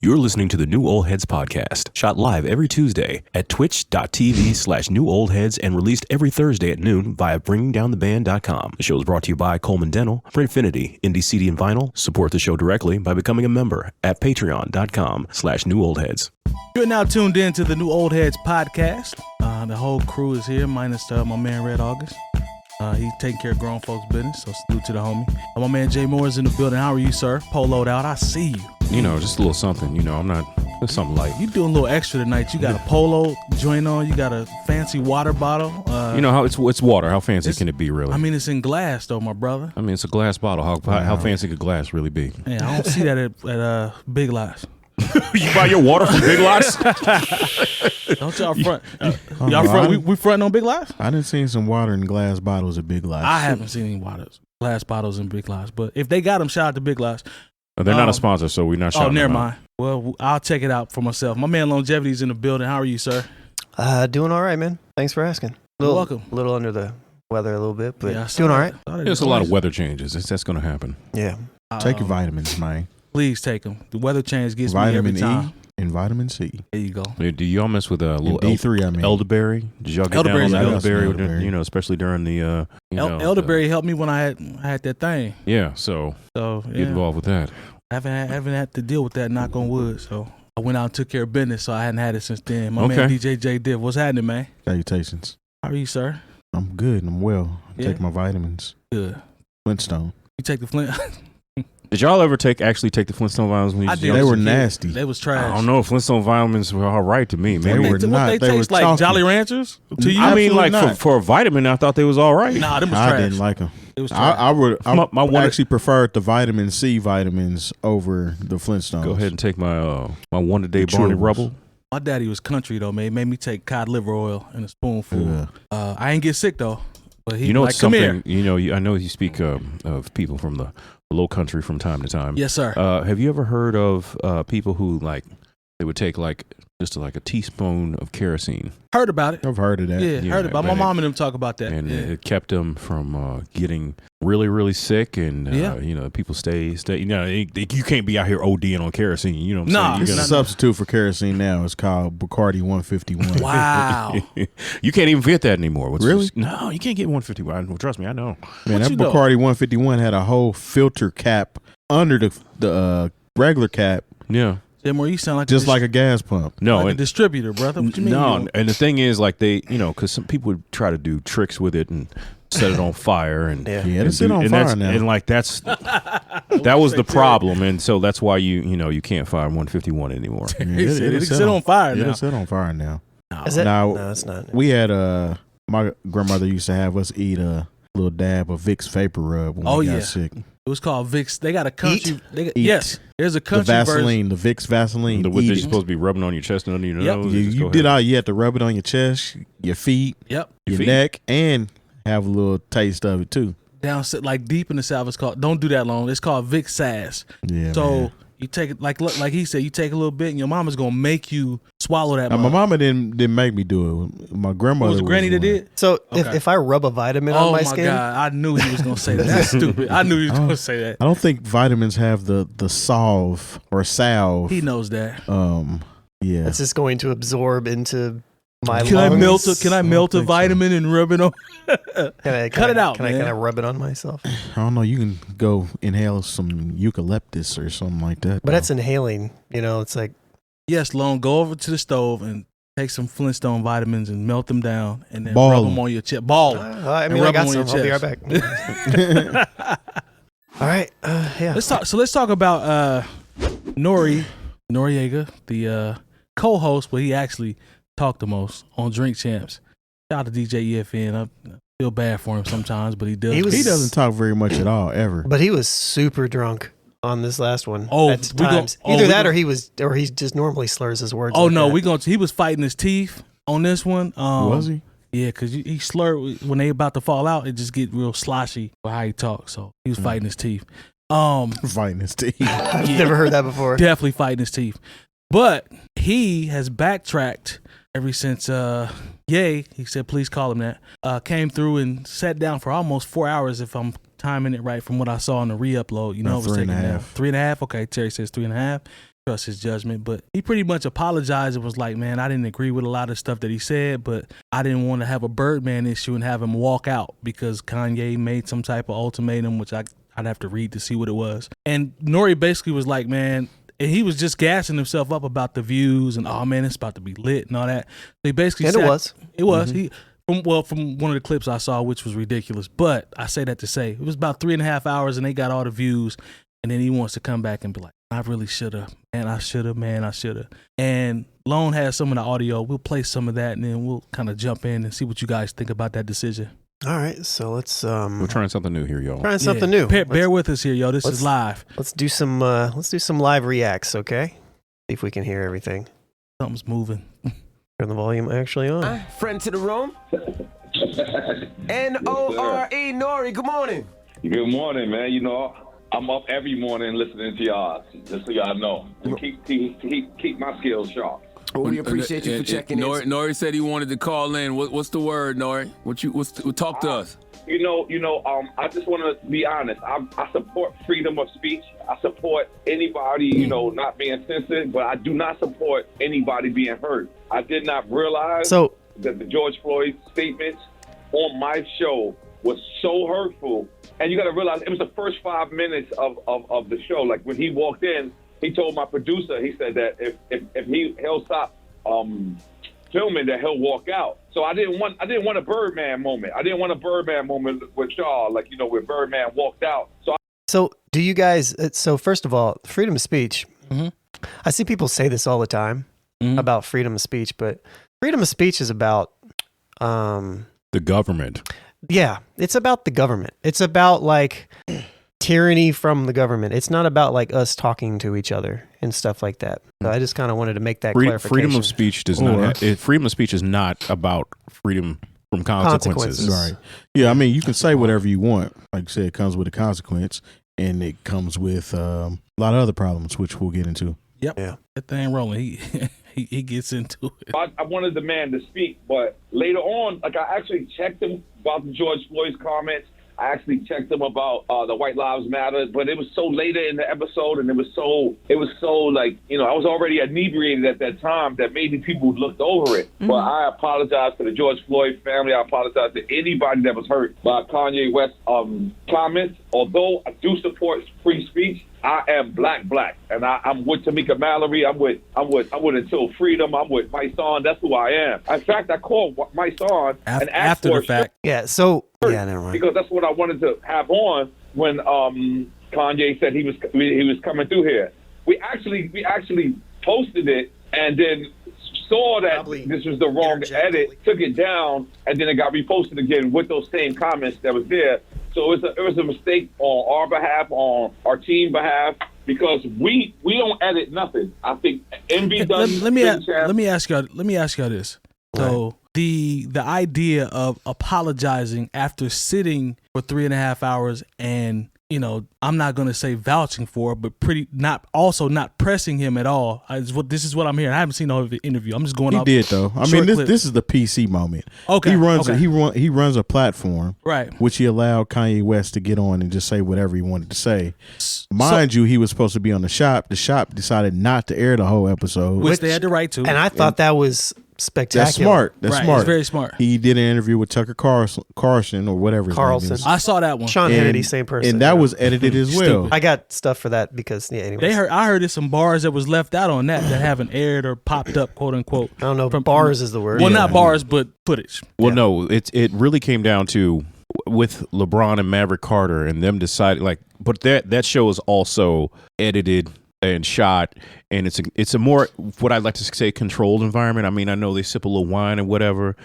You're listening to the New Old Heads podcast, shot live every Tuesday at twitch.tv/newoldheads and released every Thursday at noon via bringingdowntheband.com. The show is brought to you by Coleman Dental, Printfinity, Indie CD and Vinyl. Support the show directly by becoming a member at patreon.com/newoldheads. You're now tuned in to the New Old Heads podcast. The whole crew is here, minus my man Red August. He's taking care of grown folks' business, so salute to the homie. My man Jay Moore is in the building. How are you, sir? Poloed out. I see you. You know, just a little something. You know, I'm not, just something light. You doing a little extra tonight. You got a polo joint on. You got a fancy water bottle. You know, how it's water. How fancy can it be, really? I mean, it's in glass, though, my brother. I mean, it's a glass bottle. How fancy could glass really be? Man, I don't see that at Big Lots. You buy your water from Big Lots? Don't y'all front? Y'all front? We fronting on Big Lots? I done seen some water in glass bottles at Big Lots. I haven't seen any glass bottles in Big Lots, but if they got them, shout out to Big Lots. They're not a sponsor, so we're not shouting never them mind. out. Well, I'll check it out for myself. My man Longevity is in the building. How are you, sir? Doing all right, man. Thanks for asking. You're welcome. A little under the weather a little bit, but yeah, doing all right. There's a lot of weather changes. That's going to happen. Yeah. Take your vitamins, man. Please take them. The weather change gets me every time. Vitamin E and vitamin C. There you go. Do y'all mess with a little D3? I mean, elderberry? Did y'all get down on the elderberry? elderberry? You know, especially during the elderberry helped me when I had that thing. Yeah, so yeah. Get involved with that. I haven't had to deal with that, knock on wood. So I went out and took care of business, so I hadn't had it since then. My man DJ Jay Diff, what's happening, man? Salutations. How are you, sir? I'm good. I'm well. Take my vitamins. Good. Flintstone. You take the Flint? Did y'all ever actually take the Flintstone vitamins when you was young? They were nasty. They was trash. I don't know. Flintstone vitamins were all right to me. They were not. They taste like chalky. Jolly Ranchers to you? I mean, like for a vitamin, I thought they was all right. Nah, them was trash. I didn't like them. It was trash. I actually preferred the vitamin C vitamins over the Flintstones. Go ahead and take my one-a-day Barney Rubble. My daddy was country though, man. He made me take cod liver oil in a spoonful. Yeah. I ain't get sick though, but he It's come something. here. You know, I know you speak of people from the low country from time to time. Yes, sir. Have you ever heard of people who they would take just a teaspoon of kerosene? Heard about it. I've heard of that. Yeah, heard about. My mom and them talk about that. And it kept them from getting really, really sick. And people stay. You know, you can't be out here ODing on kerosene. You know what I'm saying? It's a substitute for kerosene now. It's called Bacardi 151. Wow. You can't even get that anymore. Really? No, you can't get 151. Trust me, I know. Man, that Bacardi 151 had a whole filter cap under the regular cap. Yeah. More, you sound like just like a gas pump. No, like a distributor, brother. What you mean? No, and the thing is, because some people would try to do tricks with it and set it on fire, and it's on fire now. And that was the problem, and so that's why you can't fire 151 anymore. It's set on fire now. It's set on fire now. Is it? No, it's not. We had my grandmother used to have us eat a little dab of Vicks Vapor Rub when we got sick. It was called Vicks. They got a country. Yes, there's a country the Vaseline, version. The Vicks Vaseline. What they're supposed to be rubbing on your chest and under your nose. You did all. You had to rub it on your chest, your feet, your neck, and have a little taste of it too. Down deep in the South, it's called. Don't do that long. It's called Vicks Sass. Yeah. So man. you take it like he said. You take a little bit, and your mama's gonna make you swallow that. My mama didn't make me do it. My grandmother. Was granny that did? So if I rub a vitamin on my skin, God, I knew he was gonna say that. That's stupid. I knew he was gonna say that. I don't think vitamins have the salve or salve. He knows that. Yeah. It's just going to absorb into my lungs. Can I melt a vitamin and rub it on? Cut it out, man. Can I rub it on myself? I don't know. You can go inhale some eucalyptus or something like that. But that's inhaling. It's like. Yes, Lone, go over to the stove and take some Flintstone vitamins and melt them down and then rub them on your chest. Ball. I got some. I'll be right back. All right. Yeah. Let's talk about Noriega, the co-host, but he actually talked the most on Drink Champs. Shout out to DJ EFN. I feel bad for him sometimes, but he does. He doesn't talk very much at all, ever. But he was super drunk on this last one. Or he just normally slurs his words. Oh no, he was fighting his teeth on this one. Was he? Yeah, because he slurred when they about to fall out. It just get real sloshy for how he talks. So he was fighting his teeth. Fighting his teeth. I've never heard that before. Definitely fighting his teeth. But he has backtracked ever since Ye, he said please call him that, came through and sat down for almost 4 hours if I'm timing it right from what I saw on the re-upload. It was taking 3.5. 3.5? Okay, Terry says 3.5. trust his judgment. But he pretty much apologized and was like, man, I didn't agree with a lot of stuff that he said, but I didn't want to have a Birdman issue and have him walk out because Kanye made some type of ultimatum, which I'd have to read to see what it was. And NORE basically was like, man, and he was just gassing himself up about the views and, oh man, it's about to be lit and all that. So he basically said, it was. From one of the clips I saw, which was ridiculous, but I say that to say it was about 3.5 hours and they got all the views, and then he wants to come back and be like, I really should have, man, I should have. And Lone has some of the audio. We'll play some of that and then we'll kind of jump in and see what you guys think about that decision. All right, so let's we're trying something new here, y'all. Trying something new. Bear with us here, yo. This is live. Let's do some live reacts, okay? See if we can hear everything. Something's moving. Turn the volume actually on. Friend to the room. NORE, NORE, good morning. Good morning, man. You know, I'm up every morning listening to y'all, just so y'all know. To keep my skills sharp. Well, we appreciate you for checking in. NORE said he wanted to call in. What's the word, NORE? Talk to us. I just want to be honest. I support freedom of speech. I support anybody, not being censored, but I do not support anybody being hurt. I did not realize that the George Floyd statements on my show was so hurtful. And you got to realize it was the first 5 minutes of the show. Like when he walked in, he told my producer, he said that if he'll stop filming, that he'll walk out. So I didn't want a Birdman moment. I didn't want a Birdman moment with y'all, like where Birdman walked out. So do you guys? So first of all, freedom of speech. Mm-hmm. I see people say this all the time about freedom of speech, but freedom of speech is about the government. Yeah, it's about the government. It's about like tyranny from the government. It's not about like us talking to each other and stuff like that. So I just kind of wanted to make that clarification. Freedom of speech does not. Freedom of speech is not about freedom from consequences. Right. Yeah, I mean, you can say whatever you want. Like you said, it comes with a consequence, and it comes with a lot of other problems, which we'll get into. Yep. Yeah. That thing rolling. He gets into it. I wanted the man to speak, but later on, like I actually checked him about the George Floyd's comments. I actually checked him about the White Lives Matter, but it was so later in the episode, and it was so like, I was already inebriated at that time that maybe people looked over it. But I apologize to the George Floyd family. I apologize to anybody that was hurt by Kanye West comments. Although I do support free speech, I am black, and I'm with Tamika Mallory. I'm with Until Freedom. I'm with my son. That's who I am. In fact, I called my son and asked after for the fact. Yeah. So never mind. Because that's what I wanted to have on when Kanye said he was coming through here. We actually posted it and then saw that this was the wrong edit, took it down, and then it got reposted again with those same comments that was there. So it was a mistake on our behalf, on our team behalf, because we don't edit nothing. I think Envy does. Let me ask y'all this. So the idea of apologizing after sitting for 3.5 hours and I'm not going to say vouching for, but not pressing him at all. This is what I'm hearing. I haven't seen the interview. I'm just going off. He did though. I mean, this is the PC moment. Okay. He runs a platform, right, which he allowed Kanye West to get on and just say whatever he wanted to say. Mind you, he was supposed to be on the shop. The shop decided not to air the whole episode, which they had the right to. And I thought that was spectacular. That's smart. That's smart. It's very smart. He did an interview with Tucker Carlson or whatever his name is. I saw that one. Sean Hannity, same person. And that was edited as well. I got stuff for that because anyways. I heard there's some bars that was left out on that haven't aired or popped up, quote unquote. I don't know. Bars is the word. Well, not bars, but footage. Well, no, it really came down to with LeBron and Maverick Carter and them deciding but that show is also edited and shot, and it's a more, what I'd like to say, controlled environment. I mean, I know they sip a little wine and whatever,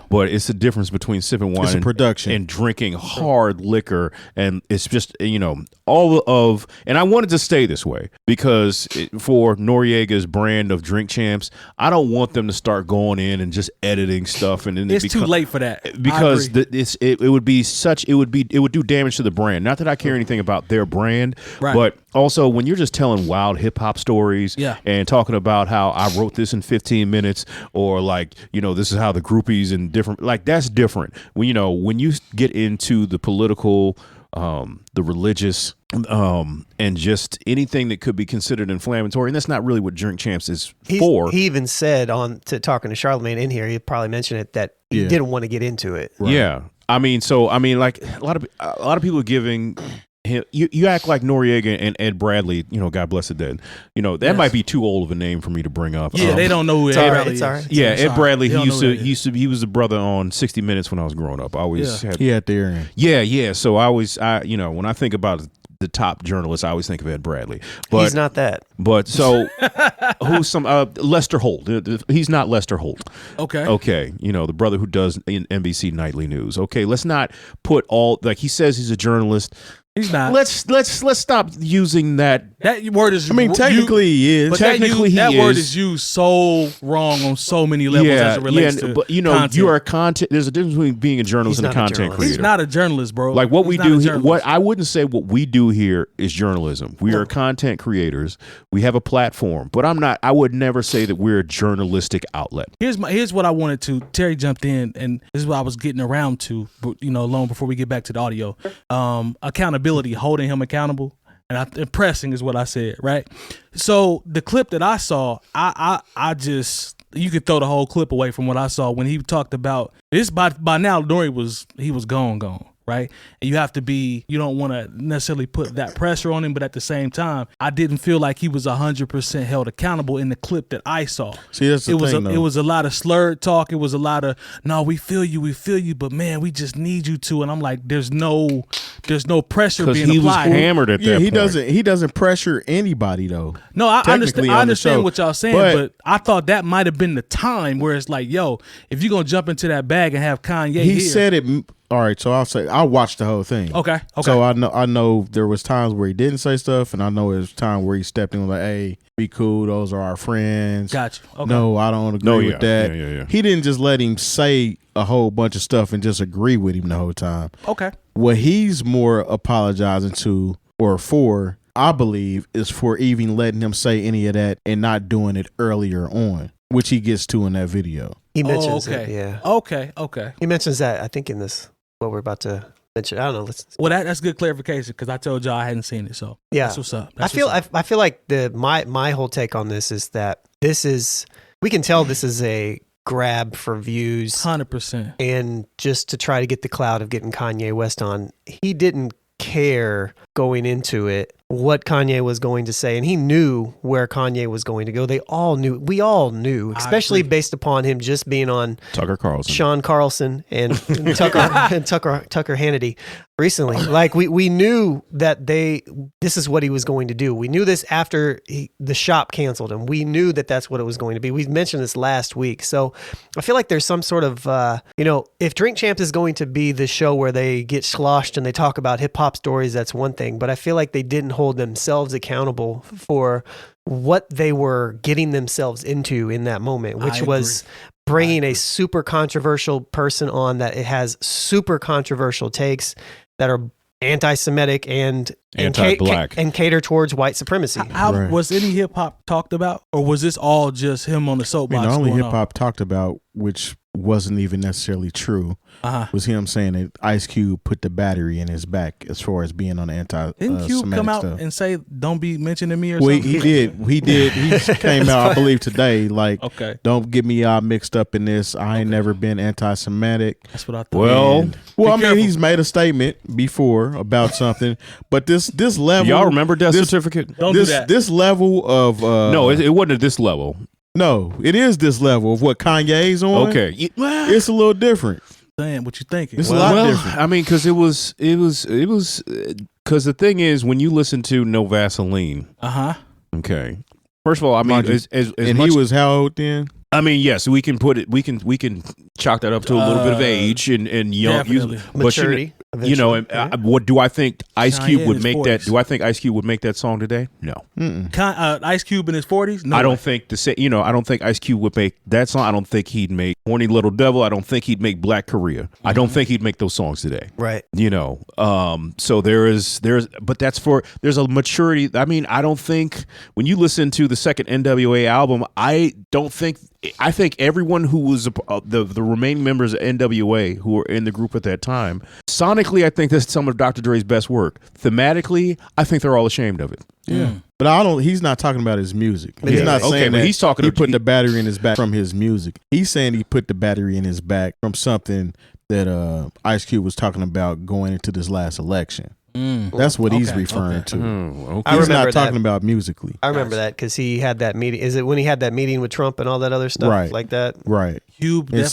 but it's the difference between sipping wine and drinking hard liquor, and it's just and I wanted to stay this way because for Noriega's brand of Drink Champs, I don't want them to start going in and just editing stuff, and then it's too late for that because it would do damage to the brand. Not that I care anything about their brand, but also when you're just telling wild hip hop stories and talking about how I wrote this in 15 minutes or this is how the groupies and different, that's different. When you get into the political the religious, and just anything that could be considered inflammatory. And that's not really what Drink Champs is for. He even said talking to Charlamagne in here, he probably mentioned it, that he didn't want to get into it. Right. Yeah. Like a lot of people are giving him, you act like Noriega and Ed Bradley, God bless the dead. That might be too old of a name for me to bring up. Yeah, they don't know who Ed Bradley is. Right. Yeah, Ed Bradley, he was the brother on 60 Minutes when I was growing up. I always had there. Yeah. So when I think about the top journalist, I always think of Ed Bradley. But he's not that. But so who's Lester Holt? He's not Lester Holt. Okay. The brother who does NBC Nightly News. Okay, let's not put all, like, he says he's a journalist. He's not. Let's stop using that. That word is. I mean, technically he is. But technically that word is used so wrong on so many levels as it relates to but content. You are a content. There's a difference between being a journalist and a content creator. He's not a journalist, bro. Like what we do here. What I wouldn't say what we do here is journalism. We are content creators. We have a platform, but I would never say that we're a journalistic outlet. Here's what I wanted to. Terry jumped in, and this is what I was getting around to. Long before we get back to the audio, accountability, holding him accountable. And pressing is what I said, right? So the clip that I saw, I just, you could throw the whole clip away from what I saw when he talked about this. By now, Nori was gone, right? And you don't want to necessarily put that pressure on him, but at the same time, I didn't feel like he was 100% held accountable in the clip that I saw. See, that's the thing, It was a lot of slurred talk. It was a lot of, no, we feel you, but man, we just need you to. And I'm like, there's no pressure being applied. Because he was hammered at that point. He doesn't pressure anybody though. No, I understand what y'all saying, but I thought that might have been the time where it's like, yo, if you're gonna jump into that bag and have Kanye, he said it. All right, so I'll watch the whole thing. Okay. So I know there was times where he didn't say stuff, and I know there was time where he stepped in like, "Hey, be cool. Those are our friends." Gotcha. Okay. No, I don't agree with that. Yeah. He didn't just let him say a whole bunch of stuff and just agree with him the whole time. Okay. What he's more apologizing to or for, I believe, is for even letting him say any of that and not doing it earlier on, which he gets to in that video. He mentions it, yeah. Okay. He mentions that, I think, in this, what we're about to mention. I don't know. Well, that's good clarification because I told y'all I hadn't seen it, so yeah, that's what's up. I feel like my whole take on this is that we can tell this is a grab for views, 100%, and just to try to get the clout of getting Kanye West on. He didn't care going into it what Kanye was going to say, and he knew where Kanye was going to go. We all knew, especially based upon him just being on Tucker Carlson, Sean Carlson, and Tucker Hannity recently. Like we knew that this is what he was going to do. We knew this after the shop canceled him. We knew that that's what it was going to be. We mentioned this last week, so I feel like there's some sort of if Drink Champs is going to be the show where they get sloshed and they talk about hip hop stories, that's one thing. But I feel like they didn't hold themselves accountable for what they were getting themselves into in that moment, which was bringing a super controversial person on that it has super controversial takes that are anti-Semitic and anti-black and cater towards white supremacy. Was any hip hop talked about, or was this all just him on the soapbox? The only hip hop talked about, which wasn't even necessarily true, was him saying that Ice Cube put the battery in his back as far as being on the anti-Semitic Didn't Cube come out stuff. and say, "Don't be mentioning me" or something? He did. He came out, I believe, today. Like, okay, don't get me all mixed up in this. I ain't never been anti-Semitic. That's what I thought. Well, I mean, he's made a statement before about something, but this level. Y'all remember Death Certificate? Don't do that. This level of no, it wasn't at this level. No, it is this level of what Kanye's on. Okay, it's a little different. Damn, what you thinking? It's a lot different. I mean, because it was because the thing is, when you listen to No Vaseline, okay. First of all, I mean, and he was how old then? I mean, yes, we can put it. We can chalk that up to a little bit of age and young maturity. What do I think Ice Cube would make 40s. that? Do I think Ice Cube would make that song today? No. Ice Cube in his 40s? No. I don't think I don't think Ice Cube would make that song. I don't think he'd make Horny Little Devil. I don't think he'd make Black Korea. I don't think he'd make those songs today. Right. So there's a maturity. I mean, I don't think when you listen to the second NWA album, I think everyone who was the remaining members of NWA who were in the group at that time sounded sonically, I think that's some of Dr. Dre's best work. Thematically, I think they're all ashamed of it. Yeah. But he's not talking about his music. He's not saying that he's talking he put the battery in his back from his music. He's saying he put the battery in his back from something that Ice Cube was talking about going into this last election. That's what he's referring to. He's not talking about musically. I remember that because he had that meeting. Is it when he had that meeting with Trump and all that other stuff like that? Right. Cube where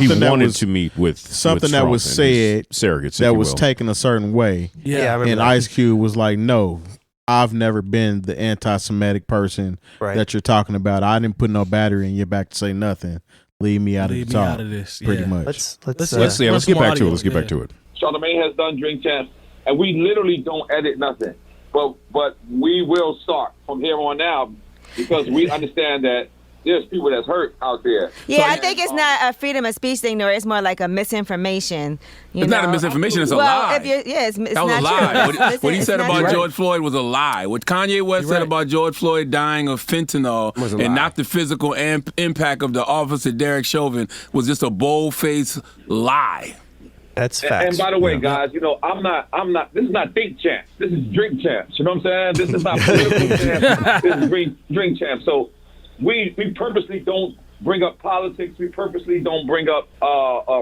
he wanted to meet with something that was said surrogates that was taken a certain way. Yeah, I remember and that. Ice Cube was like, "No, I've never been the anti-Semitic person that you're talking about. I didn't put no battery in your back to say nothing. Leave me out of the talk." Pretty much. Let's get back to it. Let's get back to it. Charlamagne has done Drink Champs, and we literally don't edit nothing. But we will start from here on out because we understand that there's people that's hurt out there. Yeah, I think it's not a freedom of speech thing, nor it's more like a misinformation. It's not a misinformation, it's a lie. It's that was not a lie. true. What he said about George Floyd was a lie. What Kanye West said about George Floyd dying of fentanyl and not the physical impact of the officer Derek Chauvin was just a bold-faced lie. That's facts. And by the way, guys, I'm not. This is not Think Champs. This is Drink Champs. You know what I'm saying? This is not political champs. This is Drink Champs. So we purposely don't bring up politics. We purposely don't bring up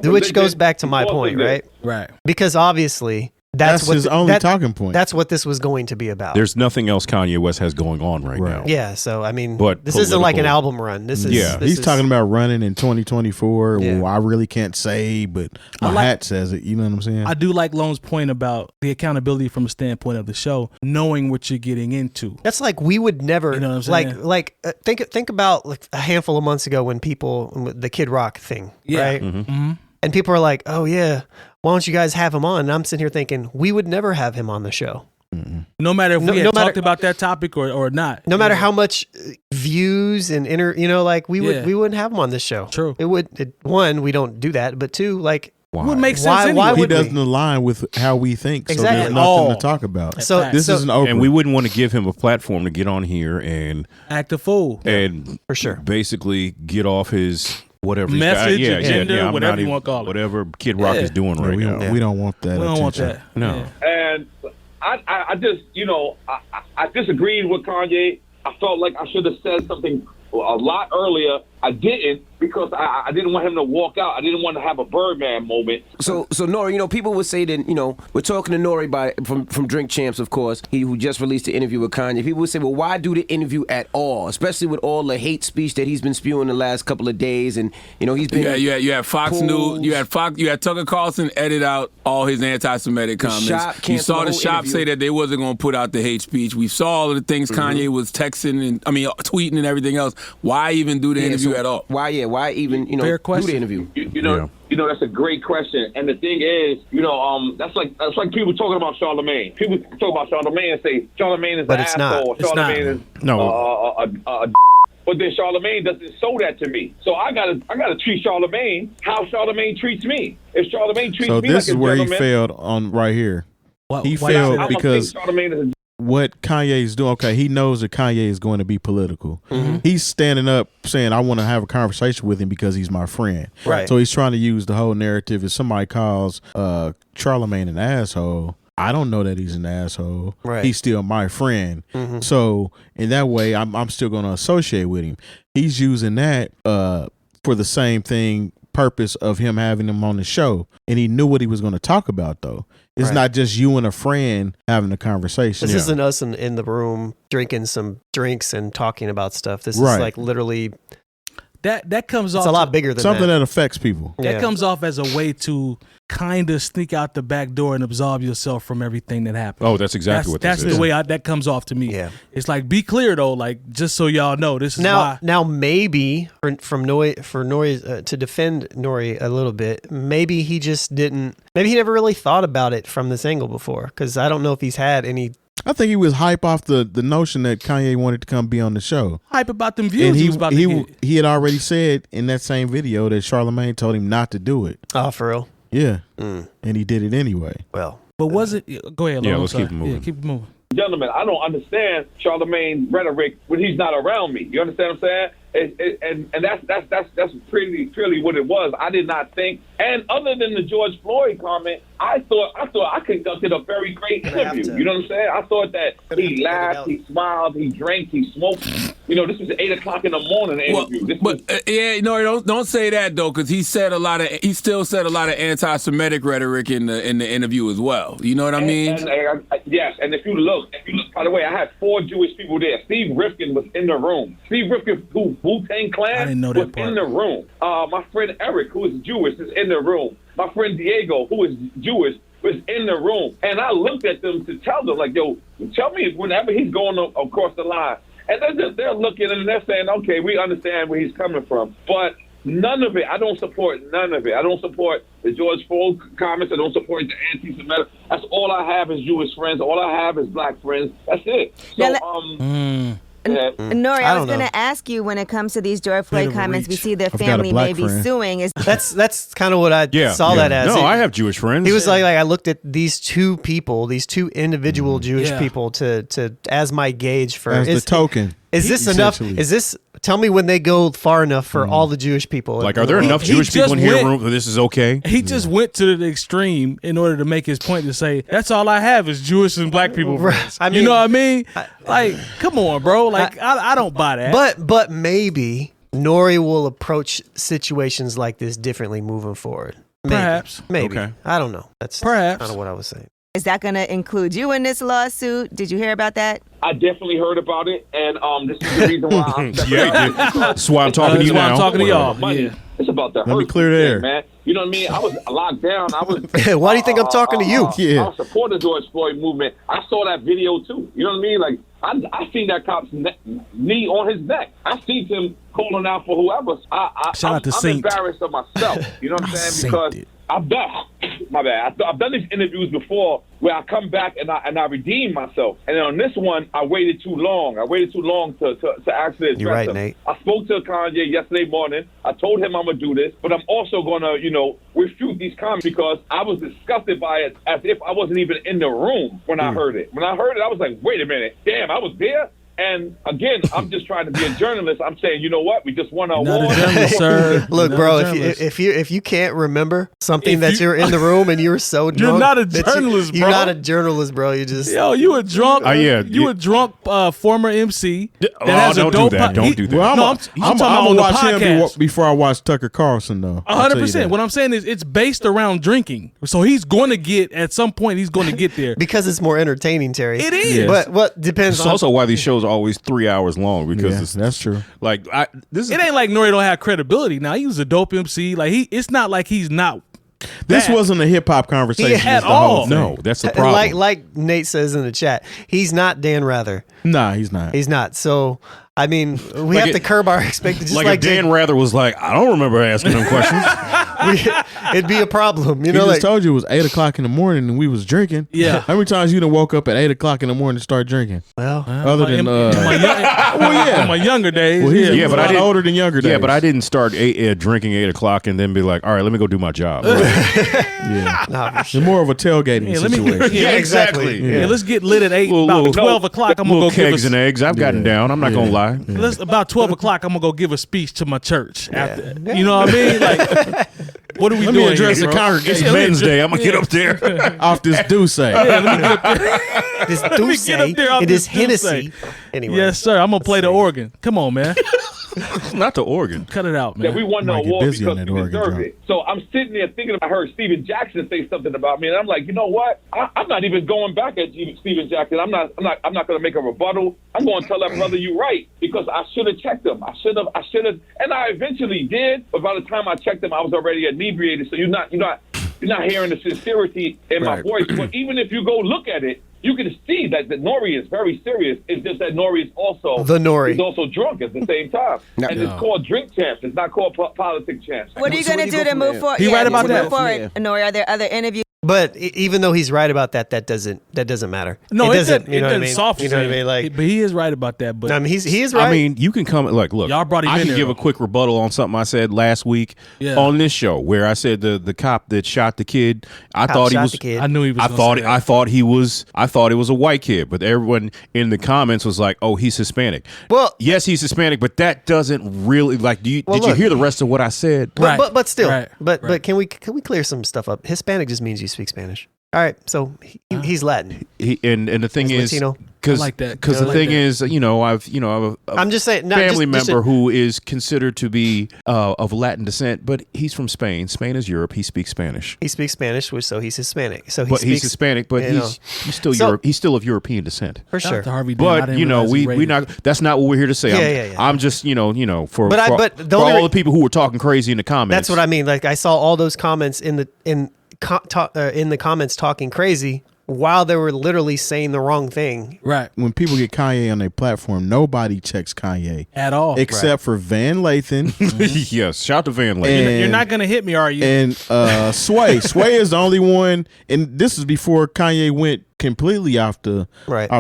which goes back to my point, right? Right. Because obviously that's his only talking point. That's what this was going to be about. There's nothing else Kanye West has going on right now. Yeah, so I mean, But this isn't like an album run. This is he's talking about running in 2024. Yeah. Well, I really can't say, but my hat says it. You know what I'm saying? I do like Lone's point about the accountability from a standpoint of the show, knowing what you're getting into. That's like we would never, You know what I'm saying? think about like a handful of months ago when the Kid Rock thing, right? Mm-hmm. And people are like, "Oh yeah, why don't you guys have him on?" And I'm sitting here thinking, we would never have him on the show. No matter if we had talked about that topic or not. No matter how much views and we wouldn't have him on this show. True. One, we don't do that, but two, like would make sense anyway. Why he would doesn't align with how we think. So Exactly. there's nothing to talk about. So this isn't Oprah. And we wouldn't want to give him a platform to get on here and act a fool. And for sure, basically get off his whatever message, agenda, I'm whatever not you want to call it. Whatever Kid Rock is doing right now. We don't want that. We don't want that. No. And I just, I disagreed with Kanye. I felt like I should have said something a lot earlier. I didn't because I didn't want him to walk out. I didn't want to have a Birdman moment. So Nore, people would say that, we're talking to Nore from Drink Champs, of course, who just released the interview with Kanye. People would say, well, why do the interview at all? Especially with all the hate speech that he's been spewing the last couple of days. And, he's been... You had Fox News, you had Tucker Carlson edit out all his anti-Semitic comments. You saw the shop say that they wasn't going to put out the hate speech. We saw all of the things Kanye was texting tweeting and everything else. Why even do the interview at all? Why even, do the interview? That's a great question. And the thing is, that's like people talking about Charlamagne. People talk about Charlamagne and say Charlamagne is an asshole. Charlamagne is but then Charlamagne doesn't show that to me. So I gotta treat Charlamagne how Charlamagne treats me. If Charlamagne treats me like a gentleman, this is where he failed on right here. He failed because what Kanye is doing, he knows that Kanye is going to be political. Mm-hmm. He's standing up saying, I want to have a conversation with him because he's my friend. Right. So he's trying to use the whole narrative. If somebody calls Charlamagne an asshole, I don't know that he's an asshole. Right. He's still my friend. Mm-hmm. So in that way, I'm still going to associate with him. He's using that for the same purpose of him having him on the show. And he knew what he was going to talk about, though. It's not just you and a friend having a conversation. This isn't us in the room drinking some drinks and talking about stuff. This is like literally... That comes off... It's a lot bigger than something that affects people. That comes off as a way to kind of sneak out the back door and absolve yourself from everything that happened. Oh, that's exactly what that's the way that comes off to me. Yeah. It's like, be clear though, like just so y'all know, this is why. Now maybe for Nore to defend Nore a little bit, maybe he just didn't. Maybe he never really thought about it from this angle before, because I don't know if he's had any. I think he was hype off the notion that Kanye wanted to come be on the show. Hype about them views. And he was about to get. He had already said in that same video that Charlamagne told him not to do it. Oh, for real? Yeah. And he did it anyway. Well. But was it... Go ahead, Lon. Yeah, let's keep it moving. Yeah, keep it moving. gentlemen, I don't understand Charlamagne rhetoric when he's not around me. You understand what I'm saying? And that's pretty clearly what it was. I did not think. And other than the George Floyd comment, I thought I conducted a very great interview. You know what I'm saying? I thought that he laughed, he smiled, he drank, he smoked. You know, this was 8 o'clock in the morning interview. Don't say that though, because he still said a lot of anti-Semitic rhetoric in the interview as well. You know what I mean? Yes, and if you look, by the way, I had 4 Jewish people there. Steve Rifkin was in the room. Steve Rifkin, who Wu-Tang Clan, was in the room. My friend Eric, who is Jewish, is in the room. My friend Diego, who is Jewish, was in the room. And I looked at them to tell them, like, yo, tell me whenever he's going across the line. And they're looking and they're saying, okay, we understand where he's coming from. But none of it, I don't support none of it. I don't support the George Floyd comments. I don't support the anti-Semitic. That's all I have is Jewish friends. All I have is black friends. That's it. So, Nore, I was going to ask you, when it comes to these George Floyd comments, we see their family may be suing. That's kind of what I saw that as. No, I have Jewish friends. He was like I looked at these 2 people, these 2 individual Jewish people to as my gauge for as the token. Is this enough? Is this? Tell me when they go far enough for all the Jewish people. Like, are there enough Jewish people in here room that this is okay? He just went to the extreme in order to make his point to say, that's all I have is Jewish and black people friends. I mean, you know what I mean? Like, come on, bro. Like, I don't buy that. But maybe NORE will approach situations like this differently moving forward. Perhaps. Maybe. Okay. I don't know. That's perhaps kind of what I was saying. Is that going to include you in this lawsuit? Did you hear about that? I definitely heard about it, and this is the reason why I'm that's why I'm talking to you now. I'm talking to y'all. Yeah. It's about the Let me clear the air, man. You know what I mean? I was locked down. I was. Why do you think I'm talking to you? I was supporting the George Floyd movement. I saw that video too. You know what I mean? Like I seen that cop's knee on his neck. I seen him calling out for whoever. I'm embarrassed of myself. You know what I'm saying? Because I've done. My bad. I've done these interviews before where I come back and I redeem myself. And then on this one, I waited too long. I waited too long to actually address You're right, him. Nate. I spoke to Kanye yesterday morning. I told him I'm gonna do this, but I'm also gonna, refute these comments because I was disgusted by it as if I wasn't even in the room when I heard it. When I heard it, I was like, wait a minute, damn, I was there. And again, I'm just trying to be a journalist. I'm saying, you know what? We just won our award. Not a journalist, sir. Look, bro, if you can't remember something that you're in the room and you're so drunk, you're not a journalist, bro. You're not a journalist, bro. You just you a drunk. You a drunk former MC. Don't do that. Don't do that. Well, I'm talking gonna about watch him before I watch Tucker Carlson, though. 100%. What I'm saying is, it's based around drinking. So he's going to get at some point. He's going to get there because it's more entertaining, Terry. It is, but what depends. It's also why these shows are always 3 hours long because that's true. Like it ain't like NORE don't have credibility. Now he was a dope MC. Like it's not like he's not. This wasn't a hip hop conversation at all. No, that's the problem. Like Nate says in the chat, he's not Dan Rather. Nah, he's not. He's not. So I mean, we have to curb our expectations. Like if Dan Rather was like, I don't remember asking him questions. It'd be a problem. He just told you it was 8 o'clock in the morning and we was drinking. Yeah. How many times you done woke up at 8 o'clock in the morning to start drinking? Well, other than in my younger days. Well, but I didn't, older than younger days. Yeah, but I didn't start drinking 8 o'clock and then be like, all right, let me go do my job. It's more of a tailgating situation. Yeah, exactly. Yeah, let's get lit at 8. About 12 o'clock, I'm gonna go give 𝐾𝐂 and eggs. I've gotten down. I'm not gonna lie. About 12 o'clock, I'm gonna go give a speech to my church. After, you know what I mean? Like, what are we doing? Let me address the congregation. It's Men's Day. I'm gonna get up there off this Douce. Let me get up there. This Douce. It is Hennessy. Anyway, yes, sir. I'm gonna play the organ. Come on, man. Not the organ. Cut it out, man. That we won the award because we deserve it. So I'm sitting there thinking, I heard Steven Jackson say something about me, and I'm like, you know what? I'm not even going back at Steven Jackson. I'm not going to make a rebuttal. I'm going to tell that brother you're right because I should have checked him. I should have, and I eventually did. But by the time I checked him, I was already inebriated. So you're not hearing the sincerity in my voice. But even if you go look at it, you can see that the NORE is very serious. It's just that NORE is also He's also drunk at the same time, and it's called drink champs. It's not called politic champs. What are you going to do to move forward? He right about that. NORE, are there other interviews But even though he's right about that, that doesn't matter. No, it doesn't. You know what I mean? You know what I mean? Like, but he is right about that. But I mean, he is right. I mean, you can come look. Y'all brought him I in can there, give a though. quick rebuttal on something I said last week on this show, where I said the cop that shot the kid. I thought he was. I knew he was. I thought he was. I thought it was a white kid, but everyone in the comments was like, "Oh, he's Hispanic." Well, yes, he's Hispanic, but that doesn't really like. Did you hear the rest of what I said? But still, Right. But can we clear some stuff up? Hispanic just means you speak Spanish. All right, so he's Latin. And the thing is, Latino. because I like that. the thing is, I'm just saying, family member who is considered to be of Latin descent, but he's from Spain. Spain is Europe. He speaks Spanish. He speaks Spanish, so he's Hispanic. So he's Hispanic, but he's still he's still of European descent for sure. But we not. That's not what we're here to say. Yeah. I'm just for all the people who were talking crazy in the comments. That's what I mean. Like I saw all those comments in the comments talking crazy while they were literally saying the wrong thing. Right. When people get Kanye on their platform, nobody checks Kanye at all, except for Van Lathan. Yes, shout out to Van Lathan. You're not gonna hit me, are you? And Sway. Sway is the only one, and this is before Kanye went completely off the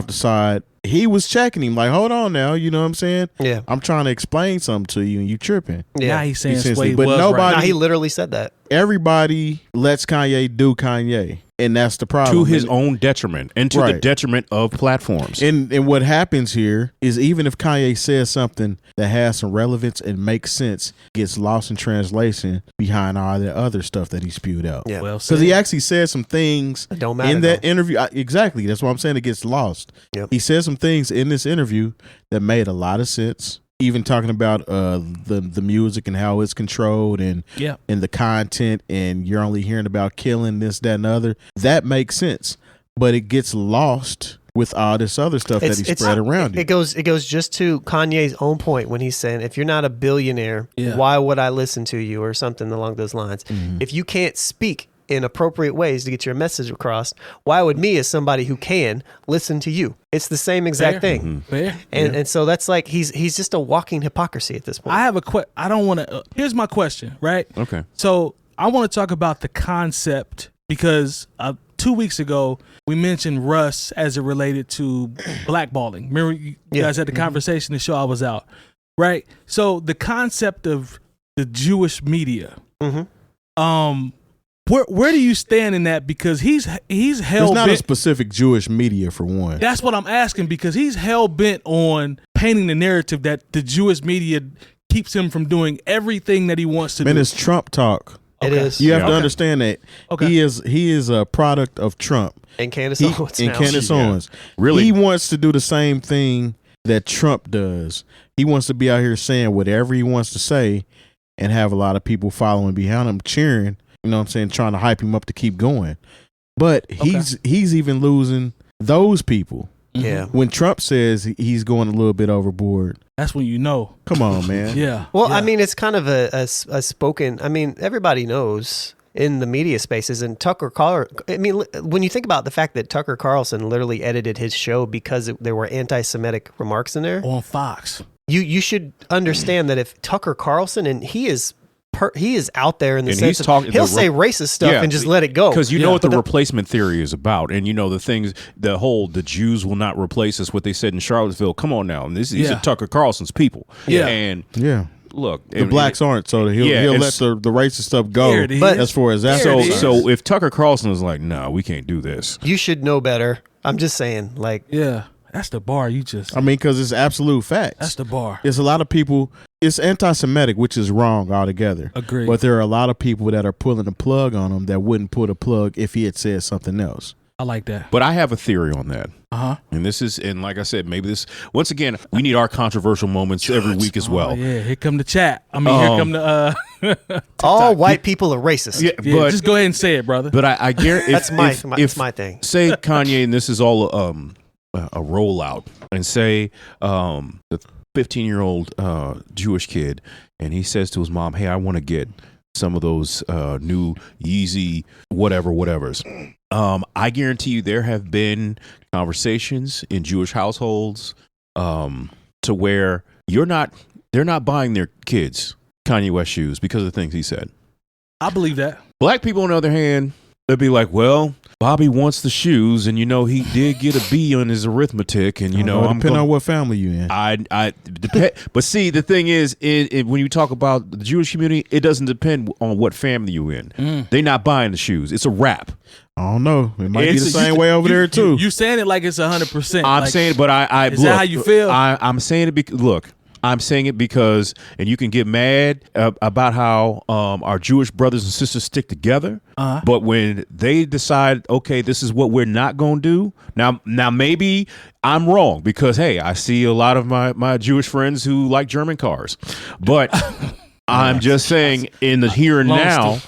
side. He was checking him like, hold on now, you know what I'm saying? Yeah. I'm trying to explain something to you and you tripping. Yeah. Now he's saying Sway but was nobody, right. Now he literally said that. Everybody lets Kanye do Kanye. And that's the problem. To his own detriment and to the detriment of platforms. And what happens here is even if Kanye says something that has some relevance and makes sense, gets lost in translation behind all the other stuff that he spewed out. Yeah. Well, because he actually said some things don't matter in that interview. Exactly. That's what I'm saying. It gets lost. Yep. He said some things in this interview that made a lot of sense. Even talking about the music and how it's controlled and the content, and you're only hearing about killing this, that, and the other. That makes sense, but it gets lost with all this other stuff that he spread around. It goes just to Kanye's own point when he's saying, if you're not a billionaire, why would I listen to you, or something along those lines. Mm-hmm. If you can't speak in appropriate ways to get your message across, why would me, as somebody who can, listen to you? It's the same exact thing. Mm-hmm. Fair. And so that's like he's just a walking hypocrisy at this point. I have I don't want to. Here's my question, right? Okay. So I want to talk about the concept because 2 weeks ago we mentioned Russ as it related to blackballing. Remember, you guys had the conversation the show I was out, right? So the concept of the Jewish media. Mm-hmm. Where do you stand in that? Because he's hell There's not bent. a specific Jewish media for one. That's what I'm asking, because he's hell bent on painting the narrative that the Jewish media keeps him from doing everything that he wants to do. Man, it's Trump talk. It is. You have to understand that he is a product of Trump and Candace Owens. And Candace Owens. Really, he wants to do the same thing that Trump does. He wants to be out here saying whatever he wants to say, and have a lot of people following behind him, cheering. You know what I'm saying? Trying to hype him up to keep going. But he's even losing those people. Yeah. When Trump says he's going a little bit overboard. That's when you know. Come on, man. Yeah. Well, I mean, it's kind of a spoken, I mean, everybody knows in the media spaces, and Tucker Carlson, I mean, when you think about the fact that Tucker Carlson literally edited his show because there were anti-Semitic remarks in there. On Fox. You should understand that if Tucker Carlson, and he is out there in the sense of he'll say racist stuff and just let it go. Because you know what the replacement theory is about. And you know the things, the Jews will not replace us, what they said in Charlottesville. Come on now. These are Tucker Carlson's people. Yeah. And look, the blacks aren't, so he'll let the racist stuff go. But as far as that so if Tucker Carlson is like, no, we can't do this. You should know better. I'm just saying, like, that's the bar you just. I mean, because it's absolute facts. That's the bar. There's a lot of people. It's anti-Semitic, which is wrong altogether. Agreed. But there are a lot of people that are pulling a plug on him that wouldn't pull a plug if he had said something else. I like that. But I have a theory on that. And this is, and like I said, maybe this, once again, we need our controversial moments every week as well. Yeah, here come the chat. I mean, here come the all white people are racist. Yeah, but just go ahead and say it, brother. But I guarantee that's my thing. Say Kanye, and this is all a rollout, and say the 15-year-old Jewish kid, and he says to his mom, hey, I want to get some of those new Yeezy whatevers. I guarantee you there have been conversations in Jewish households to where they're not buying their kids Kanye West shoes because of the things he said. I believe that. Black people, on the other hand, They'd be like, well, Bobby wants the shoes, and he did get a B on his arithmetic, and I'm depending on what family you in. But see, the thing is, when you talk about the Jewish community, it doesn't depend on what family you in. They're not buying the shoes. It's a wrap. I don't know. It might be the same way over there too. You saying it like it's 100%. I'm saying it, but is that how you feel? I'm saying it because look. I'm saying it because, and you can get mad about how our Jewish brothers and sisters stick together, but when they decide, okay, this is what we're not going to do, now maybe I'm wrong because, hey, I see a lot of my Jewish friends who like German cars, but I'm just saying in the here and now,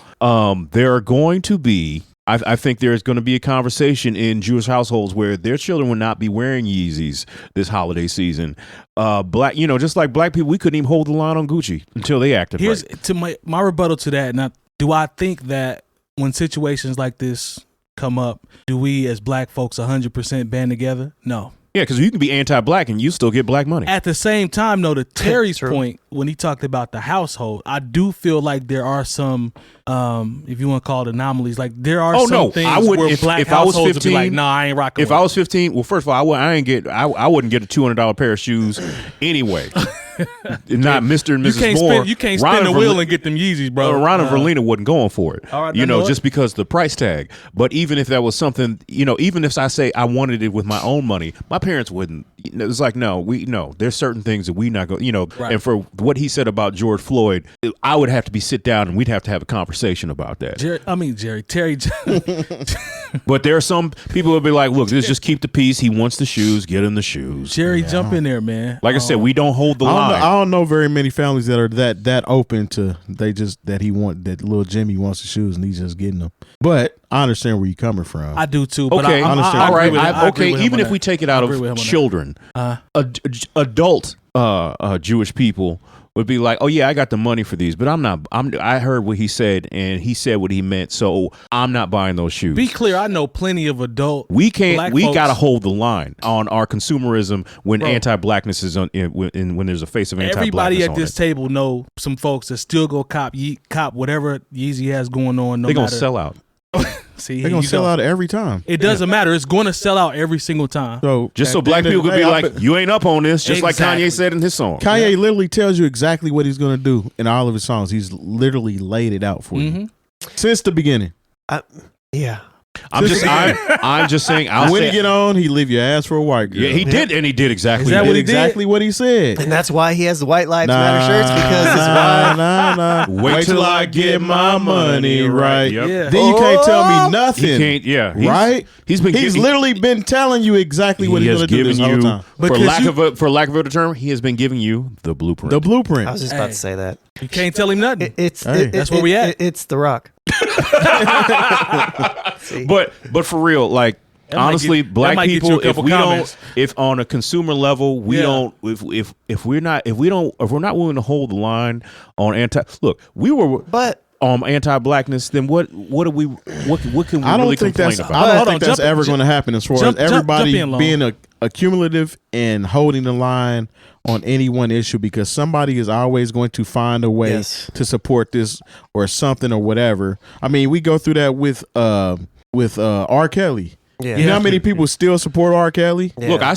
there are going to be, I think there's going to be a conversation in Jewish households where their children will not be wearing Yeezys this holiday season. Just like black people, we couldn't even hold the line on Gucci until they acted right. To my rebuttal to that. Now, do I think that when situations like this come up, do we as black folks 100% band together? No. Yeah, because you can be anti-black and you still get black money. At the same time, though, to Terry's point, when he talked about the household, I do feel like there are some, if you want to call it anomalies, like there are some things where black households would be like, nah, I ain't rocking with I was 15, well, first of all, I wouldn't get a $200 pair of shoes anyway. Not Mr. and Mrs. Moore. You can't spin the wheel and get them Yeezys, bro. Ron and Verlina wasn't going for it. Just because the price tag. But even if that was something, even if I say I wanted it with my own money, my parents wouldn't. It's like, there's certain things that we not going, right. And for what he said about George Floyd, I would have to be sit down and we'd have to have a conversation about that. Terry. But there are some people who will be like, look, just keep the peace. He wants the shoes. Get him the shoes. Jerry, jump in there, man. Like I said, we don't hold the line. I don't know very many families that are that open to that little Jimmy wants the shoes and he's just getting them. But I understand where you're coming from. I do too. But okay, I understand. All right. Okay, even if we take it out of children, adult Jewish people would be like, oh yeah, I got the money for these, but I heard what he said and he said what he meant, so I'm not buying those shoes. Be clear, I know plenty of adult we got to hold the line on our consumerism when anti-blackness is when there's a face of anti-blackness. Everybody at this table know some folks that still go cop whatever Yeezy has going on. They're going to sell out. See, they're going to sell out every time. It doesn't matter. It's going to sell out every single time. So just so black people could be like, you ain't up on this, just like Kanye said in his song. Kanye literally tells you exactly what he's going to do in all of his songs. He's literally laid it out for you since the beginning. Yeah. I'm just saying. When he get on, he leave your ass for a white girl. Yeah, he did, and he did exactly. Is that what he did? Exactly what he said, and that's why he has the White Lives Matter shirts because it's why. Wait till I get my money right. Yep. Yeah. Then you can't tell me nothing. He can't. Yeah, right. He's literally been telling you exactly what he's going to do this whole time. For lack of a better term, he has been giving you the blueprint. The blueprint. I was just about to say that. You can't tell him nothing. That's where we at. It's The Rock. But for real, like honestly, black people, if on a consumer level, we don't, if we're not willing to hold the line on anti-blackness, then what can we really complain about? I don't think that's ever going to happen as far as everybody being accumulative and holding the line on any one issue, because somebody is always going to find a way to support this or something or whatever. I mean, we go through that with R. Kelly. Yeah. You know how many people still support R. Kelly? Yeah. Look, I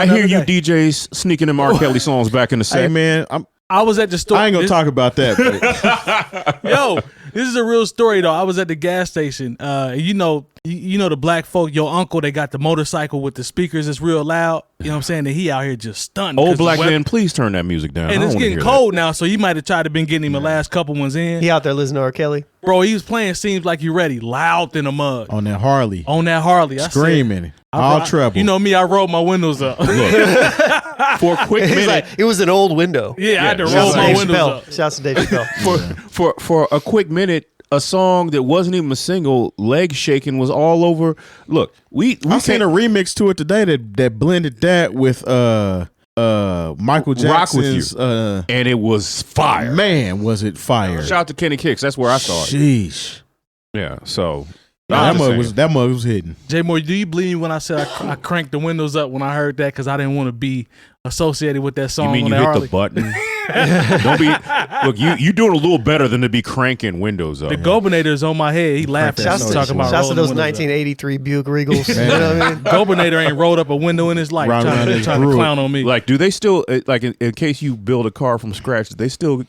hear you DJs sneaking them R. Kelly songs back in the set. Hey man, I was at the store. I ain't gonna talk about that. But. Yo, this is a real story though. I was at the gas station. You know the black folk, your uncle, they got the motorcycle with the speakers that's real loud. You know what I'm saying? That he out here just stunned. Old black man, please turn that music down. And it's getting cold now, so he might have tried to been getting him the last couple ones in. He out there listening to R. Kelly. Bro, he was playing Seems Like You Ready, loud than a mug. On that Harley. Screaming. All trouble. You know me, I rolled my windows up. For a quick minute. Like, it was an old window. Yeah, I had to roll my windows up. Shouts to Dave Chappelle. For a quick minute, a song that wasn't even a single, Leg Shaking, was all over. Look, I seen a remix to it today that blended that with Michael Jackson's and it was fire. Man, was it fire. Shout out to 𝐀𝐁𝐃𝐒. That's where I saw it. Sheesh. Yeah, so that mug was hidden. J Moore, do you believe when I said I cranked the windows up when I heard that because I didn't want to be associated with that song? You mean you hit the button? Don't be. Look, you doing a little better than to be cranking windows up. The 𝗀𝗙𝗓𝗓's on my head. He laughed at me talking about shouts to those rolling windows 1983 Buick Regals. You know what I mean? 𝗀𝗙𝗓 ain't rolled up a window in his life trying to clown on me. Like, do they still like in case you build a car from scratch? They still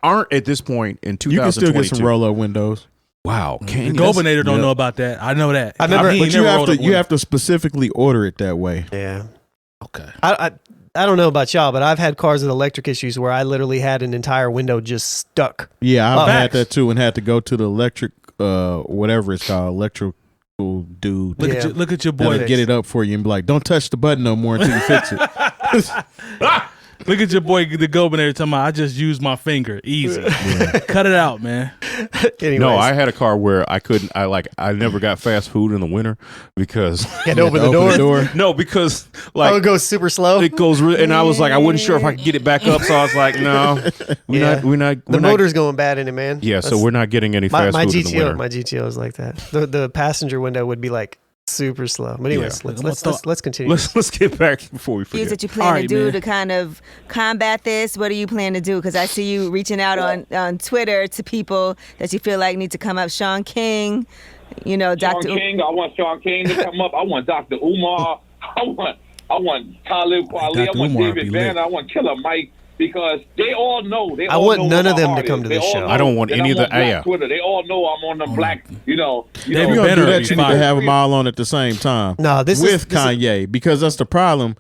aren't at this point in 2022. You can still get some roll-up windows. Wow, the 𝗀𝗙𝗓 don't know about that. I know that. I never. But you have to specifically order it that way. Yeah. Okay. I don't know about y'all, but I've had cars with electric issues where I literally had an entire window just stuck. Yeah, I've had that too, and had to go to the electric, whatever it's called, electrical dude. Look at your boy. Get it up for you and be like, "Don't touch the button no more until you fix it." Look at your boy, the 𝗀𝗙𝗓, talking about, I just used my finger. Easy. Yeah. Cut it out, man. Anyways. No, I had a car where I never got fast food in the winter because can't open the door. No, because like it goes super slow. It goes, and I was like, I wasn't sure if I could get it back up, so I was like, no, we're not. The motor's going bad in it, man. Yeah, so we're not getting any fast food in the winter. My GTO is like that. The passenger window would be like super slow. But anyways, let's continue. Let's get back before we forget. Things that you plan to do to kind of combat this. What do you plan to do? Because I see you reaching out on Twitter to people that you feel like need to come up. Shaun King, Dr. King. I want Shaun King to come up. I want Dr. Umar. I want 𝗏𝗏 𝗏𝗏. I want David Banner. I want Killer Mike. Because they all know. I want none of them to come to the show. I don't want any of the Twitter. They all know I'm on the black. If you're gonna do that, you need to have them all on at the same time. No, with Kanye, because that's the problem.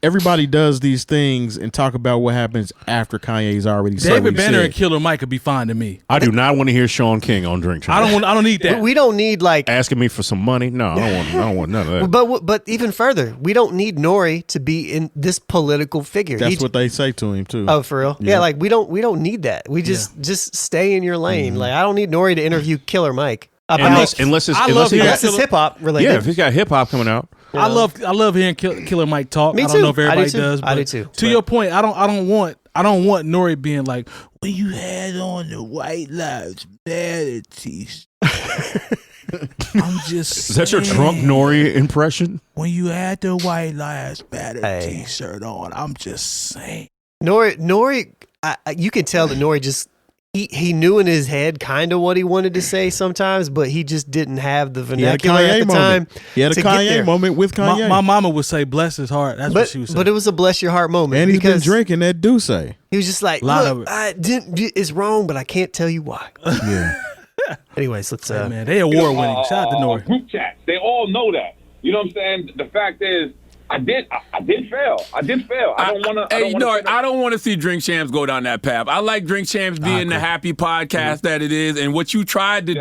Everybody does these things and talk about what happens after Kanye's already said. David Banner and Killer Mike could be fine to me. I do not want to hear Shaun King on Drink Champs. I don't need that. We don't need like asking me for some money. No, I don't want none of that. But even further, we don't need NORE to be in this political figure. That's what they say to him too. Oh, for real? Yeah, like we don't need that. We just stay in your lane. Like I don't need NORE to interview Killer Mike. Unless it's hip hop related. Yeah, if he's got hip hop coming out. I love hearing Killer Mike talk. Me too. I don't know if everybody does. I do too. To your point, I don't want NORE being like, when you had on the White Lives Matter t-shirt. I'm just Is that your drunk NORE impression? When you had the White Lives Matter t-shirt on, I'm just saying. NORE, you can tell that NORE just he knew in his head kind of what he wanted to say sometimes, but he just didn't have the vernacular at the time. He had a Kanye moment with Kanye. My mama would say, "Bless his heart." That's what she would say. But it was a bless your heart moment, and he's been drinking that 𝗓𝗏. He was just like, "Look, it's wrong, but I can't tell you why." Yeah. Anyways, let's. Man, they award winning. Shout out to NORE. Group chats. They all know that. You know what I'm saying? The fact is, I did fail. I don't want to see Drink Champs go down that path. I like Drink Champs being the happy podcast that it is. And what you tried to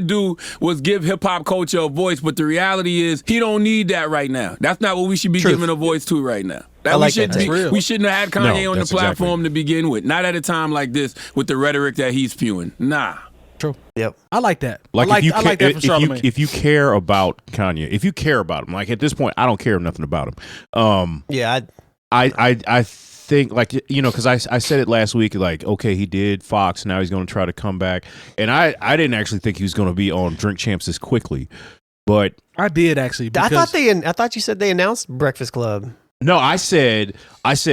do was give hip hop culture a voice. But the reality is, he don't need that right now. That's not what we should be giving a voice to right now. We shouldn't have had Kanye on the platform to begin with. Not at a time like this with the rhetoric that he's spewing. Nah. True. Yep. I like that. Like I like that for Charlamagne. If you care about Kanye, if you care about him, like at this point, I don't care nothing about him. I think because I said it last week, like, okay, he did Fox, now he's going to try to come back, and I didn't actually think he was going to be on Drink Champs this quickly, but I did actually. I thought you said they announced Breakfast Club. No, I said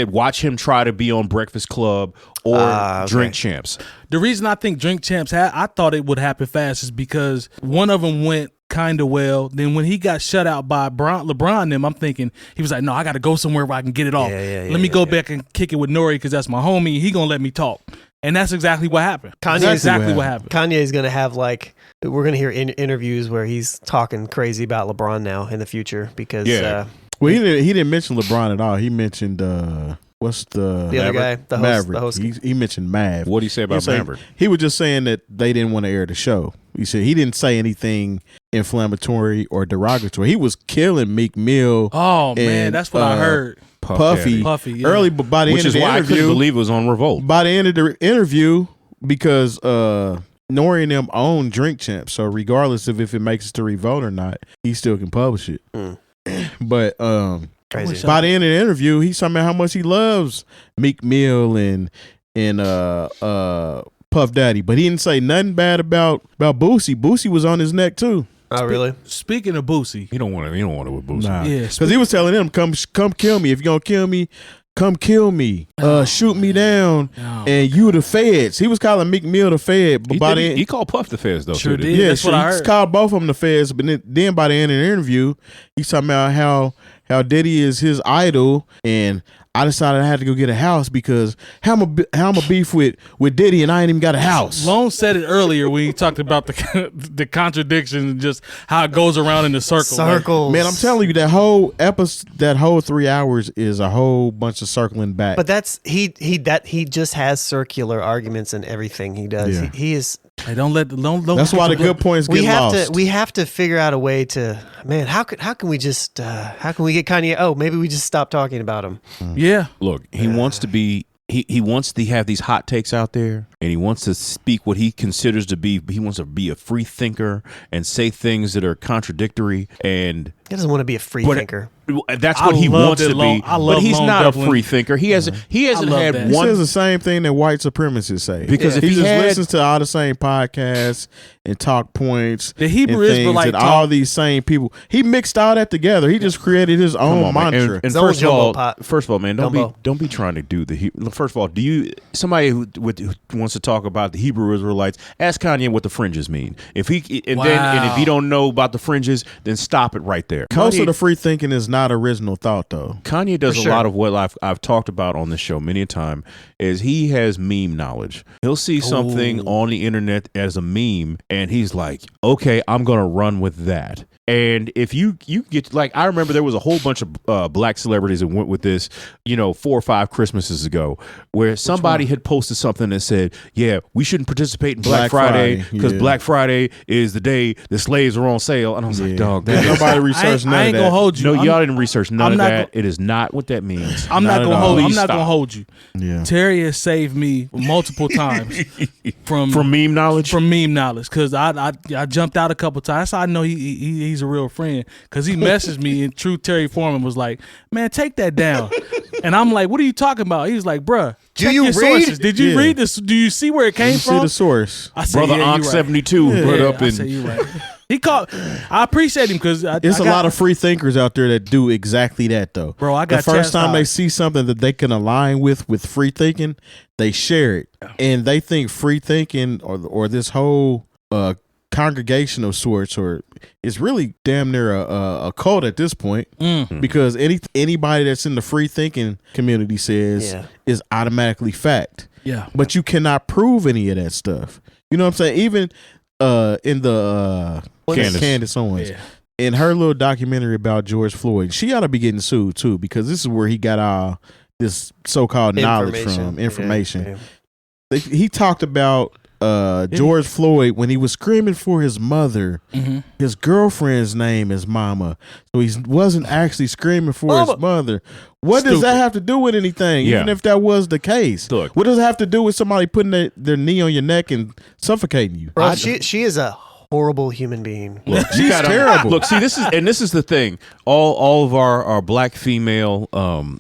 watch him try to be on Breakfast Club or Drink Champs. The reason I think Drink Champs I thought it would happen fast is because one of them went kind of well. Then when he got shut out by LeBron them, I'm thinking he was like, no, I got to go somewhere where I can get it off. Let me go back and kick it with NORE because that's my homie. He gonna let me talk. And that's exactly what happened. Exactly what happened. Kanye's going to have we're going to hear interviews where he's talking crazy about LeBron now in the future because well, he didn't mention LeBron at all. He mentioned what's the other guy, the host. He mentioned Mav. What did he say about Maverick? He was just saying that they didn't want to air the show. He said he didn't say anything inflammatory or derogatory. He was killing Meek Mill. Oh man, that's what I heard. Puffy early, but by the end of the interview, I couldn't believe it was on Revolt. By the end of the interview, because NORE and them own Drink Champs, so regardless of if it makes it to Revolt or not, he still can publish it. But crazy. By the end of the interview, he's talking about how much he loves Meek Mill and Puff Daddy, but he didn't say nothing bad about Boosie. Boosie was on his neck too. Oh, really? Speaking of Boosie, you don't want it with Boosie. Nah. Yeah, because he was telling him, "Come kill me. If you're gonna kill me, come kill me, shoot me down, and you the feds. He was calling Meek Mill the Fed, but He called Puff the feds though. Sure too, did. yeah, That's what I heard. he called both of them the feds. But then by the end of the interview, he's talking about how Diddy is his idol, and I decided I had to go get a house because how I'm a beef with Diddy and I ain't even got a house. Lone said it earlier when he talked about the contradictions and just how it goes around in the circle. Circles. Man, I'm telling you, that whole episode, that whole 3 hours is a whole bunch of circling back. But that's he just has circular arguments in everything he does. Yeah. He is. Hey, don't. That's why the good points get lost. We have to figure out a way to. Man, how can we just how can we get Kanye? Oh, maybe we just stop talking about him. Yeah. Look, he wants to be. He wants to have these hot takes out there, and he wants to speak what he considers to be. He wants to be a free thinker and say things that are contradictory. And he doesn't want to be a free thinker. That's what he wants to be, but he's not a free thinker. He hasn't had He one. says the same thing that white supremacists say. Because if he just had- listens to all the same podcasts and talk points, The Hebrew and things Israelite and all these same people, he mixed all that together. He just created his own mantra. And His own first jumbo of pot. all, man, Gumbo. don't be trying to do the. First of all, somebody who wants to talk about the Hebrew Israelites, ask Kanye what the fringes mean. If he if you don't know about the fringes, then stop it right there. Most Kanye- of the free thinking is not original thought, though. Kanye does For a sure. lot of what I've talked about on this show many a time. Is he has meme knowledge. He'll see something on the internet as a meme, and he's like, "Okay, I'm gonna run with that." And if you get like, I remember there was a whole bunch of black celebrities that went with this, 4 or 5 Christmases ago, where somebody had posted something that said, "Yeah, we shouldn't participate in Black Friday because yeah. Black Friday is the day the slaves are on sale." And I was like, "Dog, that is- Nobody researched none I of ain't that. gonna hold you. no, y'all didn't research none I'm of not that. It is not what that means." I'm not Not gonna at hold. all. I'm not gonna Stop. hold you. Yeah. Terry has saved me multiple times from From meme knowledge? From meme knowledge, because I jumped out a couple times. That's how I know he's a real friend, because he messaged me in true Terry form and was like, "Man, take that down." And I'm like, "What are you talking about?" He was like, "Bruh, check you your read? sources. Did you Yeah. read this? Do you see where it came You see from?" the source. I said, Brother "Yeah, Onk you right." 72 put up I in. said, "You right." He called. I appreciate him because It's a lot of free thinkers out there that do exactly that, though. Bro, I got the first time they chastised. see something that they can align with free thinking, they share it, and they think free thinking or this whole congregation of sorts, or it's really damn near a cult at this point, because anybody that's in the free thinking community says is automatically fact. Yeah. But you cannot prove any of that stuff. You know what I'm saying? Even in the Candace Owens. Yeah. In her little documentary about George Floyd, she ought to be getting sued too, because this is where he got all this so-called knowledge from, information. Yeah. He talked about George Floyd when he was screaming for his mother. His girlfriend's name is Mama, so he wasn't actually screaming for his mother. What does that have to do with anything? Yeah. Even if that was the case, Look. what does it have to do with somebody putting their knee on your neck and suffocating you? Bro, she is a horrible human being. Look, She's terrible. Look, see, this is the thing. All of our black female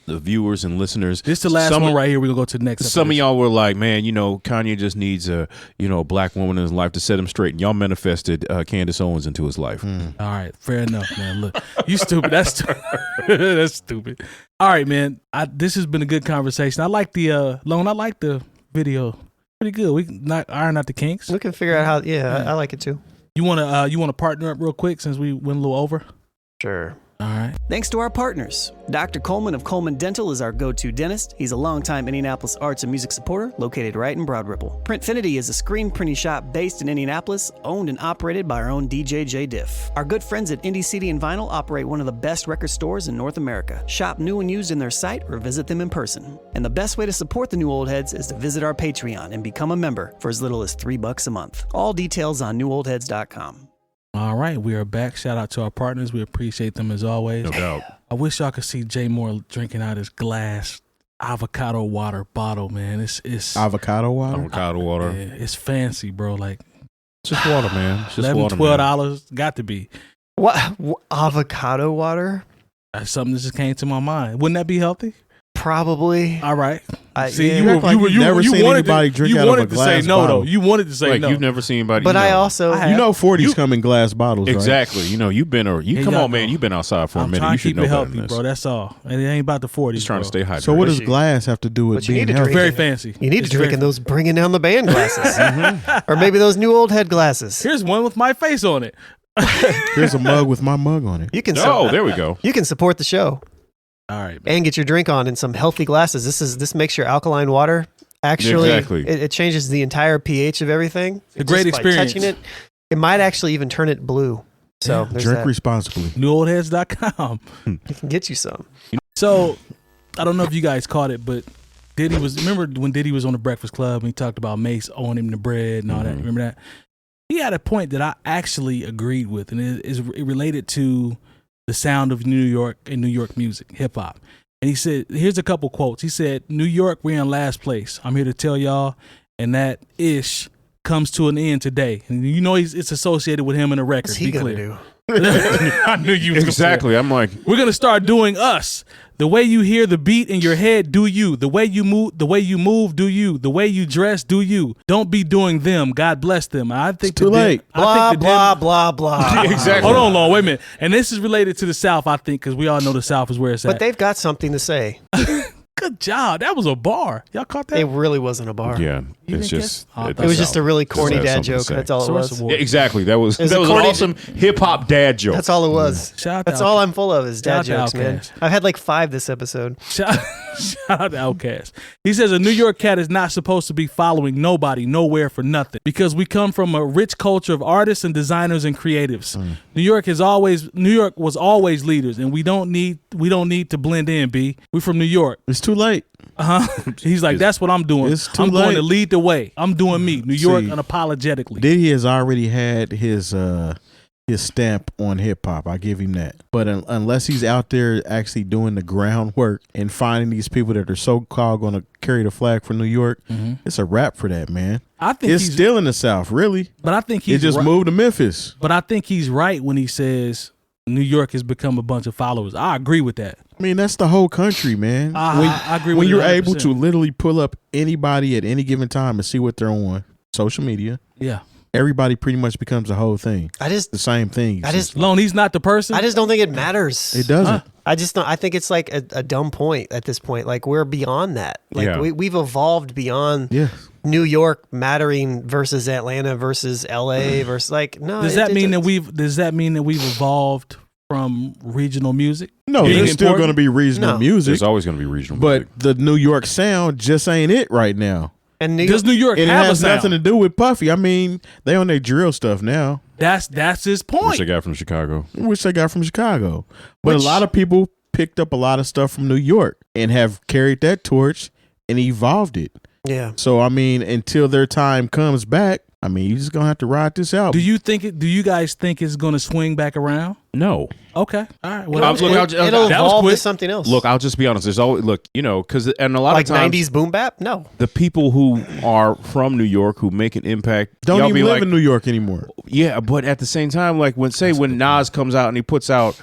viewers and listeners. This is the last one right here. We're gonna go to the next. Some of y'all were like, "Man, Kanye just needs a black woman in his life to set him straight." And y'all manifested Candace Owens into his life. All right, fair enough, man. Look, you stupid. That's that's stupid. All right, man. This has been a good conversation. I like the Lone. I like the video. Pretty good. We can iron out the kinks. We can figure out how. Yeah, I like it too. You wanna partner up real quick since we went a little over? Sure. All right. Thanks to our partners. Dr. Coleman of Coleman Dental is our go-to dentist. He's a longtime Indianapolis arts and music supporter located right in Broad Ripple. Printfinity is a screen printing shop based in Indianapolis, owned and operated by our own DJ Jay Diff. Our good friends at Indie CD and Vinyl operate one of the best record stores in North America. Shop new and used in their site or visit them in person. And the best way to support the new old heads is to visit our Patreon and become a member for as little as $3 a month. All details on newoldheads.com. All right, we are back. Shout out to our partners. We appreciate them as always. No doubt. I wish y'all could see Jay Moore drinking out his glass avocado water bottle, man. It's Avocado water. Avocado water. yeah, it's fancy, bro. Like It's just water, man. It's just $11, water, man. $12 got to be. What avocado water? That's something that just came to my mind. Wouldn't that be healthy? Probably. All right. See, you never seen anybody drink out of a glass bottle. You wanted to say like no. you've never seen anybody. But I also, you know, 40s come in glass bottles, exactly. right? You know, you've been come on, man. You've been outside for a minute. Trying You to should keep know it better healthy, than this. bro. That's all. And it ain't about the 40s. Just trying to stay hydrated. So what does glass have to do with But you being need to healthy? drink Very it. fancy. You need It's to drink in very those bringing down the band glasses, or maybe those new old head glasses. Here's one with my face on it. Here's a mug with my mug on it. You can. There we go. You can support the show. All right, and get your drink on in some healthy glasses. This makes your alkaline water actually it changes the entire pH of everything. It's a great experience. By touching it might actually even turn it blue. So drink responsibly. NewOldHeads.com. It can get you some. So I don't know if you guys caught it, but remember when Diddy was on the Breakfast Club and he talked about Mace owing him the bread and all that? Remember that? He had a point that I actually agreed with, and it related to the sound of New York and New York music, hip hop. And he said, here's a couple quotes. He said, "New York, we're in last place. I'm here to tell y'all, and that ish comes to an end today." And you know it's associated with him in the record. What's he gonna do? I knew you was exactly. I'm like, we're gonna start doing us. The way you hear the beat in your head, do you? The way you move, do you? The way you dress, do you? Don't be doing them. God bless them. I think it's too late. Blah blah blah. Exactly. Hold on, Lord. Wait a minute. And this is related to the South, I think, because we all know the South is where it's at. But they've got something to say. Good job. That was a bar. Y'all caught that? It really wasn't a bar. yeah, it's just it was just a really corny dad joke. That's all it was. Yeah, exactly. That was an awesome hip hop dad joke. That's all it was. That's all I'm full of is dad jokes, man. Outkast. I've had like 5 this episode. Shout out to Outkast. He says a New York cat is not supposed to be following nobody, nowhere for nothing, because we come from a rich culture of artists and designers and creatives. New York was always leaders, and we don't need to blend in. B. We're from New York. It's too late. He's like, that's what I'm doing. I'm going to lead the way. I'm doing me. New York unapologetically. Diddy has already had his stamp on hip hop. I give him that. But unless he's out there actually doing the groundwork and finding these people that are so called going to carry the flag for New York, it's a wrap for that, man. I think it's still in the South, really. But I think he's just moved to Memphis. But I think he's right when he says New York has become a bunch of followers. I agree with that. I mean, that's the whole country, man. I agree with when you you're 100%. able to literally pull up anybody at any given time and see what they're on social media. Yeah. Everybody pretty much becomes the whole thing. The same thing. Lone, he's not the person. I just don't think it matters. It doesn't. I just don't. I think it's like a dumb point at this point. Like we're beyond that. Like we've evolved beyond New York mattering versus Atlanta versus LA versus like no. Does that mean that we've evolved from regional music? No, there's still going to be regional music. There's always going to be regional music. But the New York sound just ain't it right now. And does New York and have it has a sound? nothing to do with Puffy. I mean, they on their drill stuff now. That's his point. Which they got from Chicago. But a lot of people picked up a lot of stuff from New York and have carried that torch and evolved it. Yeah. So I mean, until their time comes back, I mean, you're just gonna have to ride this out. Do you guys think it's gonna swing back around? No. Okay. All right. Well, it'll evolve to something else. Look, I'll just be honest. There's always because and a lot like of times 90s boom bap. No, the people who are from New York who make an impact don't even live in New York anymore. Yeah, but at the same time, like when Nas comes out and he puts out,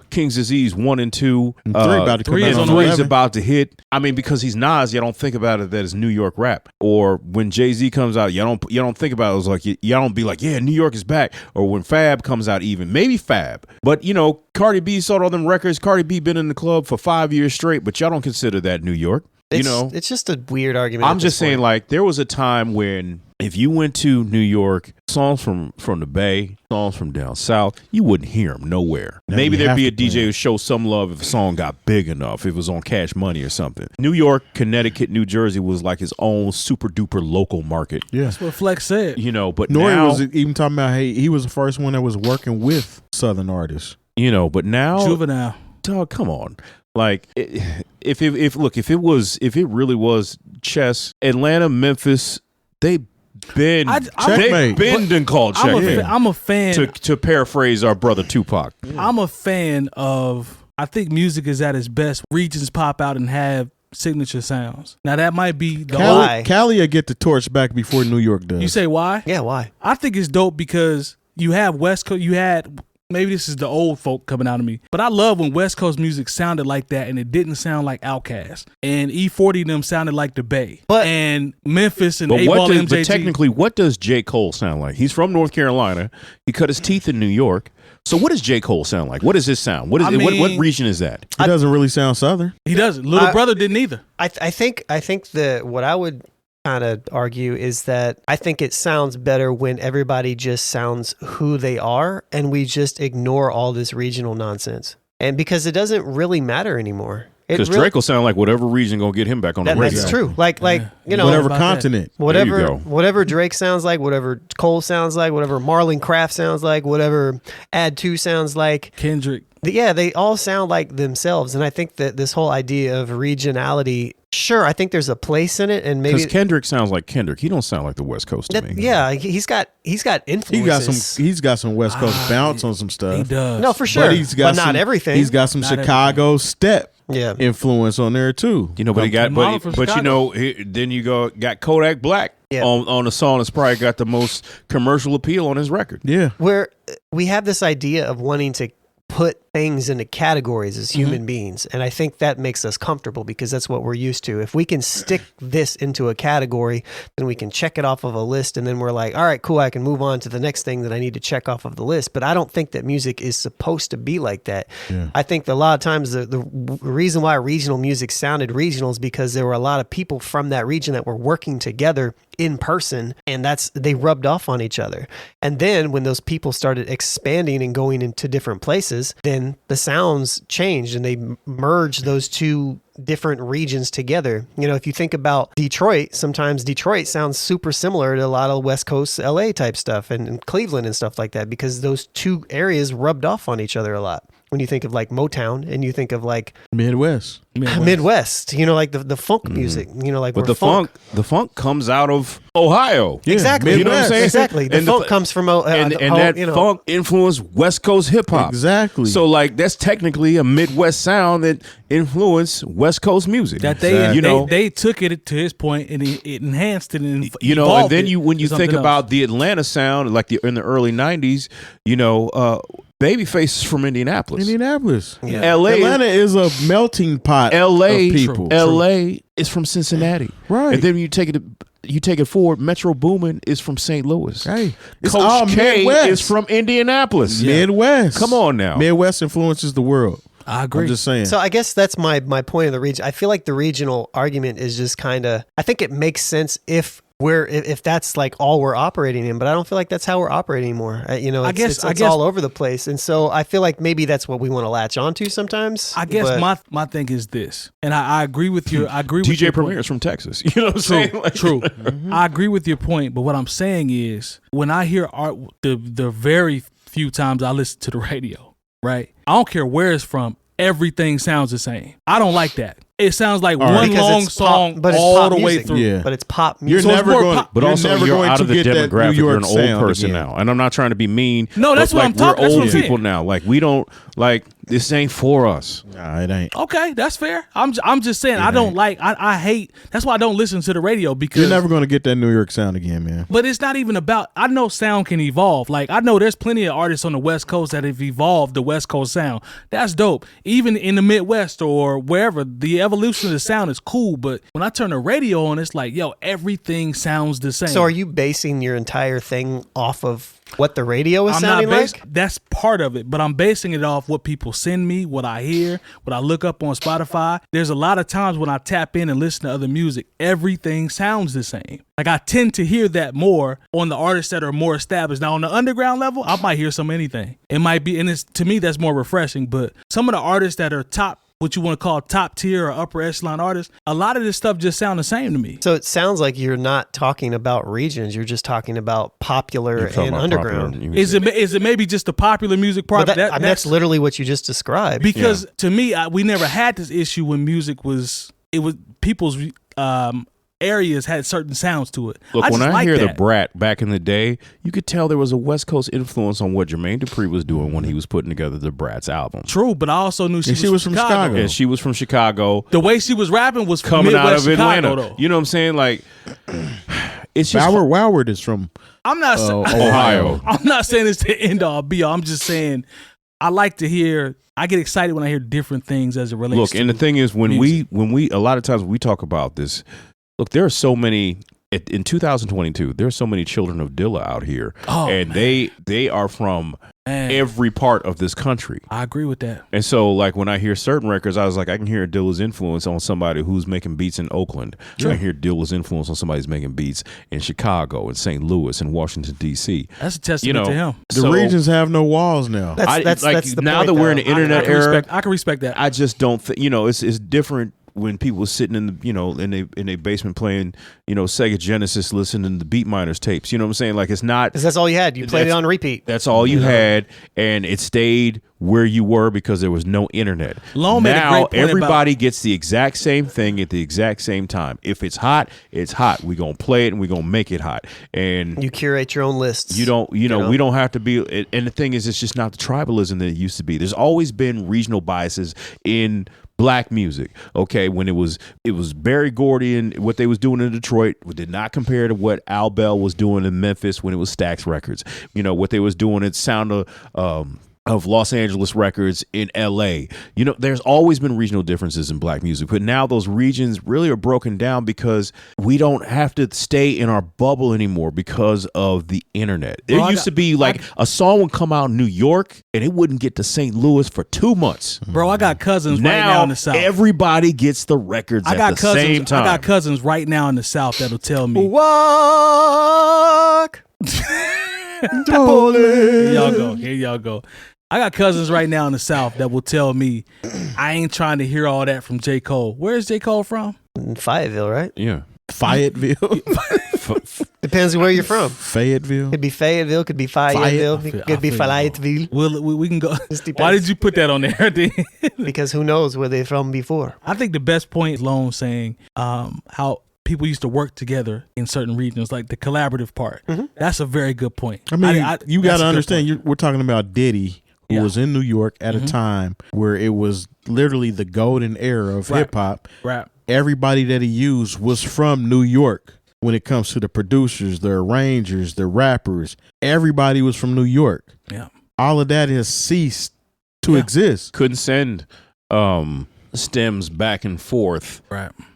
King's Disease 1 and 2, 3 is about to hit. I mean, because he's Nas, you don't think about it that it's New York rap. Or when Jay-Z comes out, you don't think about it as like you don't be like, yeah, New York is back. Or when Fab comes out, even maybe Fab, but Cardi B sold all them records. Cardi B been in the club for 5 years straight, but y'all don't consider that New York. It's just a weird argument. I'm just saying, like, there was a time when if you went to New York, songs from the Bay, songs from down south, you wouldn't hear them nowhere. Now Maybe there'd be a DJ play. who show some love if a song got big enough, if it was on Cash Money or something. New York, Connecticut, New Jersey was like his own super duper local market. Yeah. That's what Flex said. But NORE now was even talking about he was the first one that was working with Southern artists. but now Juvenile. Dog, come on. Like if it really was chess, Atlanta, Memphis, they've been done called checkmate. I'm a fan. To paraphrase our brother Tupac. I'm a fan of. I think music is at its best. Regions pop out and have signature sounds. Now that might be the Cali will get the torch back before New York does. You say why? Yeah, why? I think it's dope because you have West Coast. You had maybe this is the old folk coming out of me, but I love when West Coast music sounded like that and it didn't sound like Outkast. And E40 them sounded like the Bay. And Memphis and But MJG. technically, what does J. Cole sound like? He's from North Carolina. He cut his teeth in New York. So what does J. Cole sound like? What does his sound? What region is that? He doesn't really sound Southern. He doesn't. Little Brother didn't either. I think what I would kind of argue is that I think it sounds better when everybody just sounds who they are and we just ignore all this regional nonsense. And because it doesn't really matter anymore. Because Drake will sound like whatever region gonna get him back on the radio. That's true. Like you know, whatever continent, whatever Drake sounds like, whatever Cole sounds like, whatever Marlon Craft sounds like, whatever Ad2 sounds like, Kendrick. Yeah, they all sound like themselves, and I think that this whole idea of regionality, sure, I think there's a place in it, and maybe because Kendrick sounds like Kendrick, he don't sound like the West Coast to me. Yeah, he's got influences. He's got some West Coast bounce on some stuff. He does. No, for sure, but not everything. He's got some Chicago step. Yeah, influence on there too. You know, but he got, but you know, then you got Kodak Black on a song that's probably got the most commercial appeal on his record. Yeah, where we have this idea of wanting to put things into categories as human beings. And I think that makes us comfortable because that's what we're used to. If we can stick this into a category, then we can check it off of a list. And then we're like, all right, cool, I can move on to the next thing that I need to check off of the list. But I don't think that music is supposed to be like that. Yeah. I think that a lot of times the reason why regional music sounded regional is because there were a lot of people from that region that were working together in person, and they rubbed off on each other. And then when those people started expanding and going into different places, then the sounds changed and they merged those two different regions together. You know, if you think about Detroit, sometimes Detroit sounds super similar to a lot of West Coast LA type stuff and Cleveland and stuff like that because those two areas rubbed off on each other a lot. When you think of like Motown and you think of like Midwest, you know, like the funk music, you know, like but the funk comes out of Ohio. Yeah, exactly. You know what I'm saying? Exactly. The funk comes from and that funk influenced West Coast hip hop. Exactly. So like that's technically a Midwest sound that influenced West Coast music. That they took it to his point and it enhanced it and and then when you think about the Atlanta sound, like in the early '90s, you know. Babyface is from Indianapolis. Yeah. Atlanta is a melting pot of people. LA is from Cincinnati. Right. And then you take it forward, Metro Boomin is from St. Louis. Hey. Coach K is from Indianapolis. Yeah. Midwest. Come on now. Midwest influences the world. I agree. I'm just saying. So I guess that's my point of the region. I feel like the regional argument is just kind of, I think it makes sense if that's like all we're operating in, but I don't feel like that's how we're operating anymore. You know, it's all over the place. And so I feel like maybe that's what we want to latch onto sometimes. I guess my thing is this, and I agree with your, DJ Premier is from Texas. You know what I'm saying? Like, true. I agree with your point, but what I'm saying is when I hear art, the very few times I listen to the radio, right? I don't care where it's from. Everything sounds the same. I don't like that. It sounds like one long song all the way through. Yeah. But it's pop music. You're never going, but also you're out of the demographic. You're an old person now, and I'm not trying to be mean. No, that's what I'm talking. We're old people now. Like we don't like this ain't for us. Nah, it ain't. Okay, that's fair. I'm just saying I don't like. I hate. That's why I don't listen to the radio because you're never going to get that New York sound again, man. But it's not even about. I know sound can evolve. Like I know there's plenty of artists on the West Coast that have evolved the West Coast sound. That's dope. Even in the Midwest or wherever, the evolution of the sound is cool, but when I turn the radio on, it's like, yo, everything sounds the same. So are you basing your entire thing off of what the radio is sounding like? That's part of it, but I'm basing it off what people send me, what I hear, what I look up on Spotify. There's a lot of times when I tap in and listen to other music, everything sounds the same. Like I tend to hear that more on the artists that are more established. Now on the underground level, I might hear some anything. It might be, and it's to me that's more refreshing, but some of the artists that are what you want to call top tier or upper echelon artists, a lot of this stuff just sound the same to me. So it sounds like you're not talking about regions. You're just talking about popular and underground. Is it maybe just the popular music part? That's literally what you just described. Because to me, we never had this issue when music was people's areas had certain sounds to it. Look, when I hear the Brat back in the day, you could tell there was a West Coast influence on what Jermaine Dupri was doing when he was putting together the Brat's album. True, but I also knew she was from Chicago. And she was from Chicago. The way she was rapping was coming Midwest out of Atlanta. Chicago, though. You know what I'm saying? Like, it's just Woward is from I'm not Ohio. I'm not saying it's the end all be all. I'm just saying I get excited when I hear different things as it relates look, to and the thing is when music. we a lot of times when we talk about this, look, there are so many in 2022, there's so many children of Dilla out here. And they are from every part of this country. I agree with that. And so like when I hear certain records, I was like, I can hear Dilla's influence on somebody who's making beats in Oakland. Sure. I hear Dilla's influence on somebody who's making beats in Chicago and St. Louis and Washington, D.C. That's a testament to him. The regions have no walls now. That's the now point, that we're in though. the internet era, I can respect that. I just don't think, it's different when people sitting in the in a basement playing Sega Genesis, listening to the Beat Miners tapes. You know what I'm saying? Like it's not because that's all you had. You played it on repeat. That's all you had, and it stayed where you were because there was no internet. Now everybody gets the exact same thing at the exact same time. If it's hot, it's hot. We're gonna play it and we're gonna make it hot. And you curate your own lists. You don't. We don't have to be. And the thing is, it's just not the tribalism that it used to be. There's always been regional biases in Black music. Okay, when it was Berry Gordy and what they was doing in Detroit did not compare to what Al Bell was doing in Memphis when it was Stax Records. What they was doing at Sound of Los Angeles Records in LA. There's always been regional differences in Black music, but now those regions really are broken down because we don't have to stay in our bubble anymore because of the internet. It used to be like a song would come out in New York and it wouldn't get to St. Louis for 2 months. Bro, I got cousins right now in the South. Everybody gets the records at the same time. I got cousins right now in the South that'll tell me. Walk. Here y'all go. I got cousins right now in the South that will tell me I ain't trying to hear all that from J. Cole. Where's J. Cole from? Fayetteville, right? Yeah. Fayetteville. Depends where you're from. Fayetteville. Could be Fayetteville. Could be Fayetteville. Could be Fayetteville. We can go. Why did you put that on there? Because who knows where they're from before. I think the best point is Lone saying how people used to work together in certain regions, like the collaborative part. Mm-hmm. That's a very good point. I mean, you got to understand, we're talking about Diddy, who was in New York at a time where it was literally the golden era of hip hop. Rap. Everybody that he used was from New York. When it comes to the producers, the arrangers, the rappers, everybody was from New York. Yeah. All of that has ceased to exist. Couldn't send stems back and forth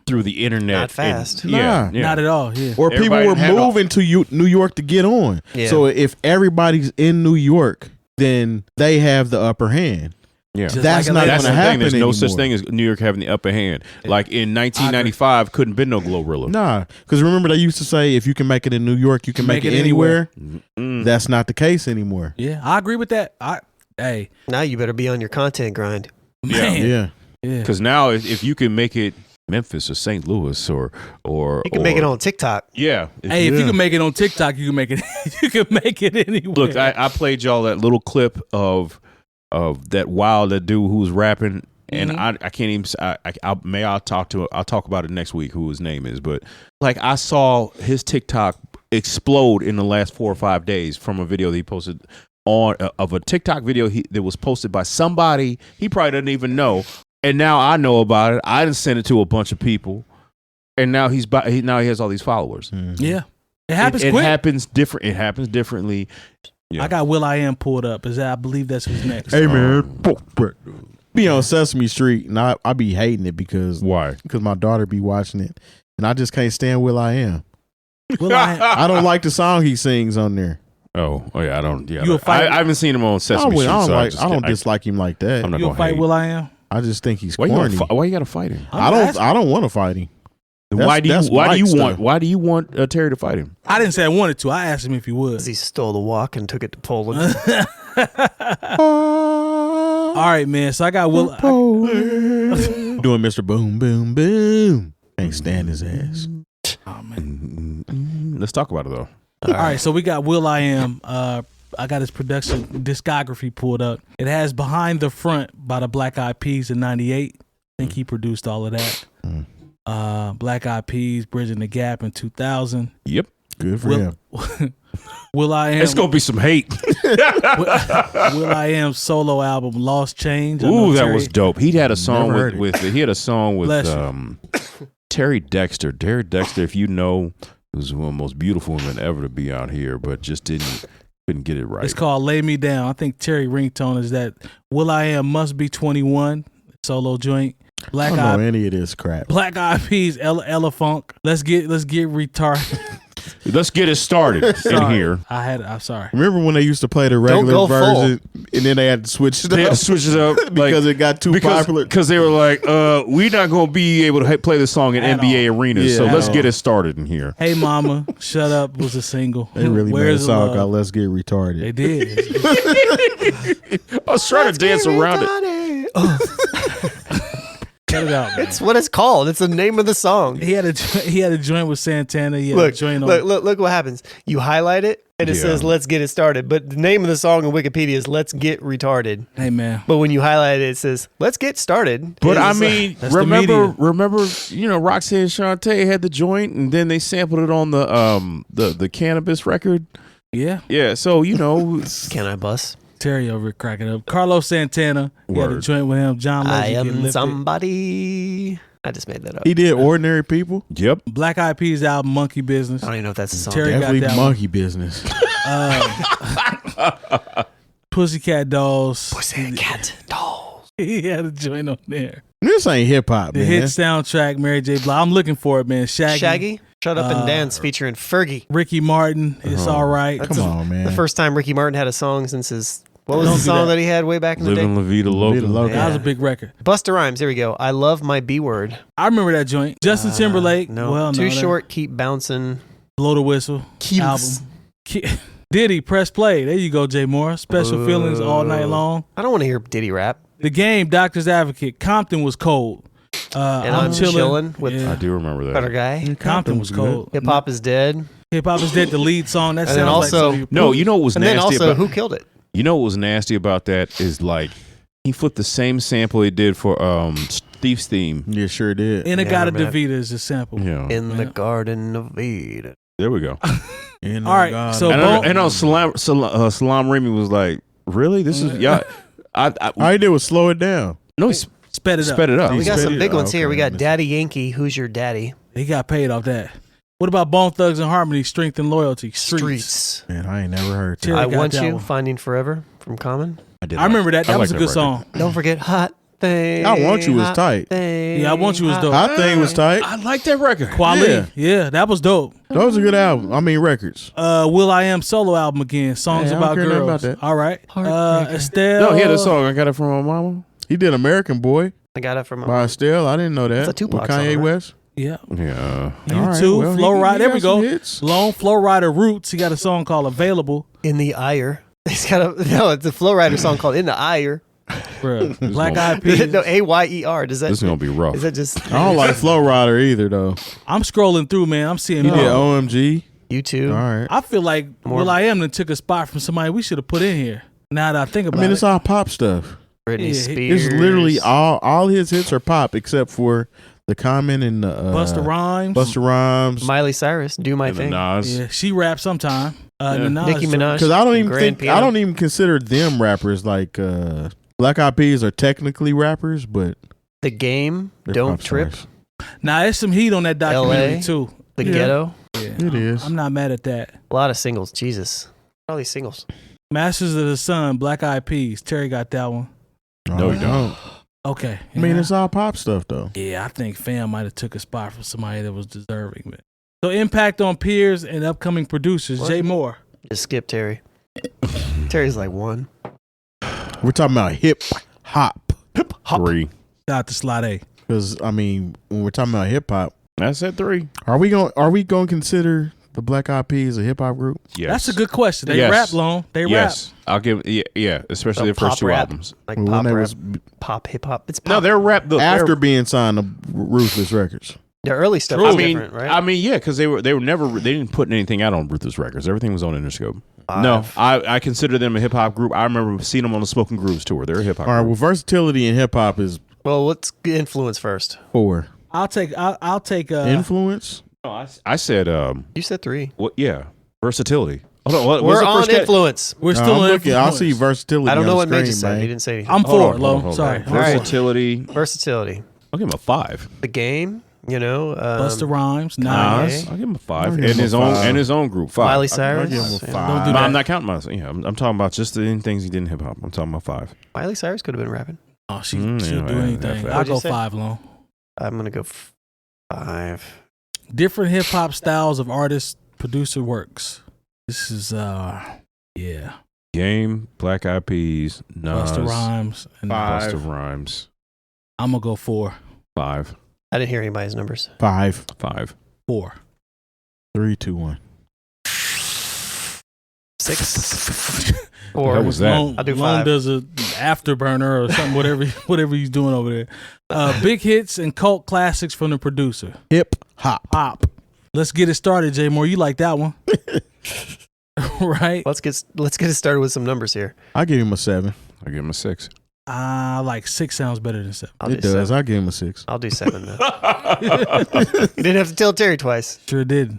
through the internet. Not fast. Not at all. Yeah. Or people were moving to New York to get on. Yeah. So if everybody's in New York, then they have the upper hand. Yeah, that's not going to happen. There's anymore. no such thing as New York having the upper hand. Like in 1995, couldn't been no Glorilla. Nah, because remember they used to say if you can make it in New York, you can make it anywhere. That's not the case anymore. Yeah, I agree with that. Now you better be on your content grind. Yeah. Because now if you can make it Memphis or St. Louis or you can make it on TikTok. Yeah. If you can make it on TikTok, you can make it. You can make it anywhere. Look, I played y'all that little clip of that dude who was rapping, and I can't even. I'll talk about it next week. Who his name is, but like I saw his TikTok explode in the last 4 or 5 days from a video that he posted of a TikTok video that was posted by somebody he probably doesn't even know, and now I know about it. I didn't send it to a bunch of people, and now he has all these followers. Yeah, it happens. It happens different. It happens differently. Yeah. I got will.i.am pulled up. I believe that's who's next. Hey man, be on Sesame Street, and I be hating it because why? Because my daughter be watching it, and I just can't stand will.i.am. I don't like the song he sings on there. Oh yeah, I don't. Yeah, I haven't seen him on Sesame Street. I don't dislike him like that. I'm not you gonna fight will.i.am? I just think he's corny. Why you gotta fight him? I don't want to fight him. Why do you want Terry to fight him? I didn't say I wanted to. I asked him if he would. He stole the walk and took it to Poland. All right, man. So I got Will. Doing Mr. Boom Boom Boom. Can't stand his ass. Oh man. Let's talk about it though. All right. So we got will.i.am. I got his production discography pulled up. It has Behind the Front by the Black Eyed Peas in '98. I think he produced all of that. Black Eyed Peas, Bridging the Gap in 2000. Yep. Good for him. will.i.am. It's going to be some hate. will.i.am solo album, Lost Change. Ooh, that was dope. He had a song with Terry Dexter. Terry Dexter, if you know was one of the most beautiful women ever to be out here, but just couldn't get it right. It's called Lay Me Down. I think Terry ringtone is that Will.i.am Must Be 21 solo joint. I don't know any of this crap. Black Eyed Peas, Ella Funk. Let's get retarded. Let's get it started in here. I'm sorry. Remember when they used to play the regular version and then they had to switch it up? They had to switch it up because it got too popular. Because they were like, we're not going to be able to play this song in NBA arenas, so let's get it started in here. Hey Mama, Shut Up was a single. They really made a song called Let's Get Retarded. They did. I was trying to dance around it. Cut it out, man. It's what it's called. It's the name of the song. He had a joint with Santana. He had a joint on. Look what happens. You highlight it and it says "Let's get it started," but the name of the song on Wikipedia is "Let's Get Retarded." Hey man. But when you highlight it, it says "Let's get started." But I mean, remember, Roxanne Shante had the joint, and then they sampled it on the Cannabis record. Yeah. Yeah. So Can I bust? Terry over cracking up. Carlos Santana. He had a joint with him. John Legend. I am somebody. I just made that up. He did Ordinary People. Yep. Black Eyed Peas album Monkey Business. I don't even know if that's a song. Terry Definitely got that Monkey Business. Pussycat Dolls. Pussycat Dolls. He had a joint on there. This ain't hip hop, man. The hit soundtrack, Mary J. Blige. I'm looking for it, man. Shaggy. Shut Up and Dance featuring Fergie. Ricky Martin. It's all right. Come on, man. The first time Ricky Martin had a song since his... What was the song that he had way back in the day? Living La Vida Loca. That was a big record. Busta Rhymes, here we go. I Love My B Word. I remember that joint. Justin Timberlake. No, well, Too Short, Keep Bouncing. Blow the Whistle. Keeps. Album. Diddy, Press Play. There you go, Jay Moore. Special Feelings All Night Long. I don't want to hear Diddy rap. The Game, Doctor's Advocate. Compton was cold. And I'm chilling with I do remember that. Better Guy. Compton was cold. Hip Hop is Dead. Hip Hop is Dead, the lead song. That And then sounds also- like No, you know what was And nasty then also, about Who Killed It? You know what was nasty about that is like he flipped the same sample he did for Thief's Theme. Yeah, sure did. Inagata man. Davida is a sample. Yeah. In the Garden of Eden. There we go. All right, so And on Salam Remy was like, really? This is y'all. All he did was slow it down. No, he sped it up. sped it up. We got some big ones here. We got okay. Daddy Yankee, Who's Your Daddy? He got paid off that. What about Bone Thugs and Harmony, Strength and Loyalty? Streets. Man, I ain't never heard that. Terry I got Want that You, one. Finding Forever from Common. I remember that. That was a good song. Don't forget Hot Thing. I Want You was Hot tight. Thing, Yeah, I Want You was dope. Hot Thing was tight. I like that record. Quali. Yeah, that was dope. That was a good album. I mean, records. Will.i.am solo album again. Songs Hey, I don't about care nothing girls. about that. All right. Estelle. No, he had a song. I got it from my mama. He did American Boy I got it from by Estelle. I didn't know that. It's a Tupac With Kanye song, right? West. Yeah. Yeah. You All right, too. well, Flow he Rider. There got we some go. hits. Lone Flow Rider Roots. He got a song called Available. In the Ire. He's got it's a Flow Rider song called In the Ire. Bruh. Black Eyed Peas. No, AYER. Does that? This is gonna be rough. Is that just? I don't like Flow Rider either, though. I'm scrolling through, man. I'm seeing He did more. OMG. You too. All right. I feel like Will.i.am done took a spot from somebody we should have put in here. Now that I think about I mean, it. it's all pop stuff. Britney Yeah, Spears. It's literally all his hits are pop except for the Common and the Busta Rhymes. Busta Rhymes. Miley Cyrus. Do My And the Thing. Nas. Yeah, she raps sometime. The Nas Nicki joint. Minaj. Because I don't even Grand think Piano. I don't even consider them rappers. Like Black Eyed Peas are technically rappers, but The Game. they're Don't pop Trip. stars. Nah, there's some heat on that documentary LA. too. The Yeah. Ghetto. Yeah, It is. I'm not mad at that. A lot of singles. Jesus. All these singles. Masters of the Sun, Black Eyed Peas. Terry got that one. No, you don't. Okay. I mean, Yeah. it's all pop stuff though. Yeah, I think Fam might have took a spot from somebody that was deserving. Man. So impact on peers and upcoming producers. What? Jay Moore. Just skip Terry. Terry's like one. We're talking about hip hop. 3. Shout out to Slot A. Because I mean, when we're talking about hip hop, I said 3. are we going to consider the Black Eyed Peas a hip hop group? Yes. That's a good question. They Yes. rap long. They Yes. I'll give. Yeah. Especially the Pop first 2 rap. albums. Like When pop they rap. was Pop hip hop. It's pop. No, they're rap. after being signed to Ruthless Records. The early stuff I is mean, different, right? I mean, yeah, because they were never. They didn't put anything out on Ruthless Records. Everything was on Interscope. No, I consider them a hip hop group. I remember seeing them on the Smoking Grooves tour. They're a hip hop. All right. group. Well, versatility in hip hop is Well, let's influence first. 4. I'll take Influence. No, I said. You said 3. What? Yeah, versatility. Hold on. What was We're the on first cat- influence. We're No, still I'm in looking. I'll see influence. versatility. I don't know on what the Maja screen, said. man. He didn't say anything. I'm Hold 4, on, Lo. hold on, Sorry. hold on. Versatility. Versatility. I'll give him a 5. The Game. You know, Busta Rhymes, Nas, Nas. I'll give him a 5. I'll give And him his own group, 5. Miley Cyrus. I'll give him a 5. Don't do No, that. I'm not counting myself. Yeah, I'm talking about just the things he did in hip hop. I'm talking about 5. Miley Cyrus could have been rapping. Oh, she'll do yeah, anything. yeah. I'll What'd you go say? 5 long. I'm gonna go 5. Different hip hop styles of artist producer works. This is yeah. Game, Black Eyed Peas, Nas, Busta Rhymes and 5. Busta Rhymes. I'm gonna go 4. 5. I didn't hear anybody's numbers. 5. 5. 4. 3, 2, 1. 6. What 4. was that? Lone, I'll do Lone 5. does a afterburner or something, whatever he's doing over there. Big hits and cult classics from the producer. Hip hop. Pop. Let's get it started, Jay Moore. You like that one, right? Let's get it started with some numbers here. I'll give him a 7. I'll give him a 6. Like 6 sounds better than 7. I'll It do does. 7. I'll give him a 6. I'll do 7 though. You didn't have to tell Terry twice. Sure did.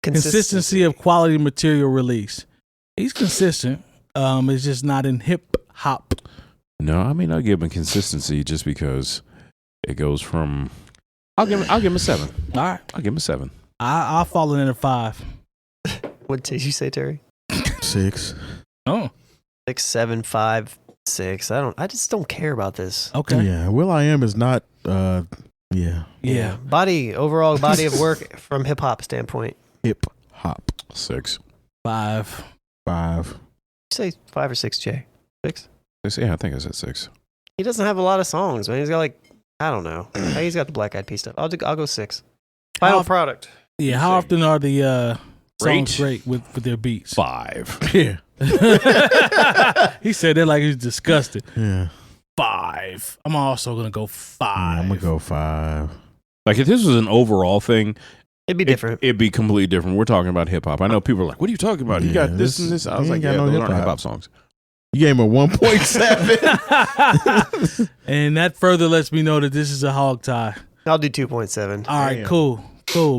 Consistency of quality material release. He's consistent. It's just not in hip hop. No, I mean, I'll give him consistency just because it goes from. I'll give him a 7. All right. I'll give him a 7. I'll fall in at a 5. What did you say, Terry? 6. Oh, 6, 7, 5, 6. I just don't care about this. okay. Yeah. Will.i.am is not. Yeah. Yeah. Overall body of work from hip hop standpoint. Hip hop. 6. 5. 5. You say 5 or 6, Jay? 6? Yeah, I think I said 6. He doesn't have a lot of songs, man. He's got I don't know. He's got the Black Eyed Peas stuff. I'll go 6. Final product. Yeah. How often are the songs Rate? great with their beats? 5. Yeah. He said that like he's disgusted. Yeah. 5. I'm also gonna go 5. I'm gonna go 5. Like if this was an overall thing, It'd be different. It'd be completely different. We're talking about hip hop. I know people are like, "What are you talking about? You Yeah, got this and this." I was he like, ain't got "Yeah, no those aren't hip-hop. hip hop songs." You gave him a 1.7. And that further lets me know that this is a hog tie. I'll do 2.7. All right, cool.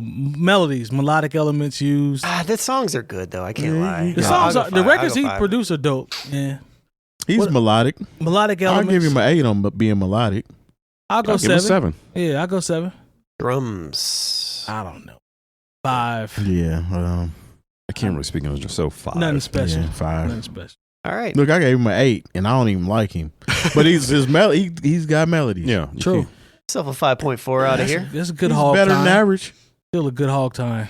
Melodies, melodic elements used. The songs are good though. I can't lie. The songs are, the records he produced are dope. Yeah. He's melodic. Melodic I'll elements. give him an 8 on being melodic. I'll go I'll give him 7. a 7. Yeah, I'll go 7. Drums. I don't know. 5. Yeah. I can't really speak English, so 5. Nothing special. Yeah, 5. Nothing special. All right. Look, I gave him an 8, and I don't even like him. But he's got melodies. Yeah, True. Yourself a 5.4 out of here. That's a good He's hog better time. than average. Still a good hog time.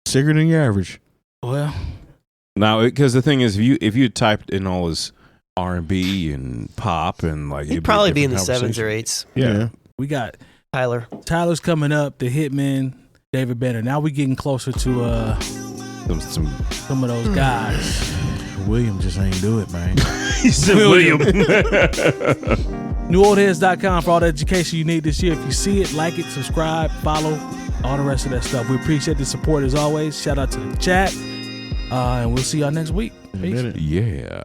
Sicker than your average. Well, Now, because the thing is, if you typed in all his R&B and pop and like, He'd it'd probably a be in the different 7s or conversation. 8s. Yeah. we got Tyler's coming up, the Hitman, David Banner. Now we getting closer to Some some of those guys. William just ain't do it, man. he said William. NewOldHeads.com for all the education you need this year. If you see it, like it, subscribe, follow, all the rest of that stuff. We appreciate the support as always. Shout out to the chat. And we'll see y'all next week. In a minute. Yeah.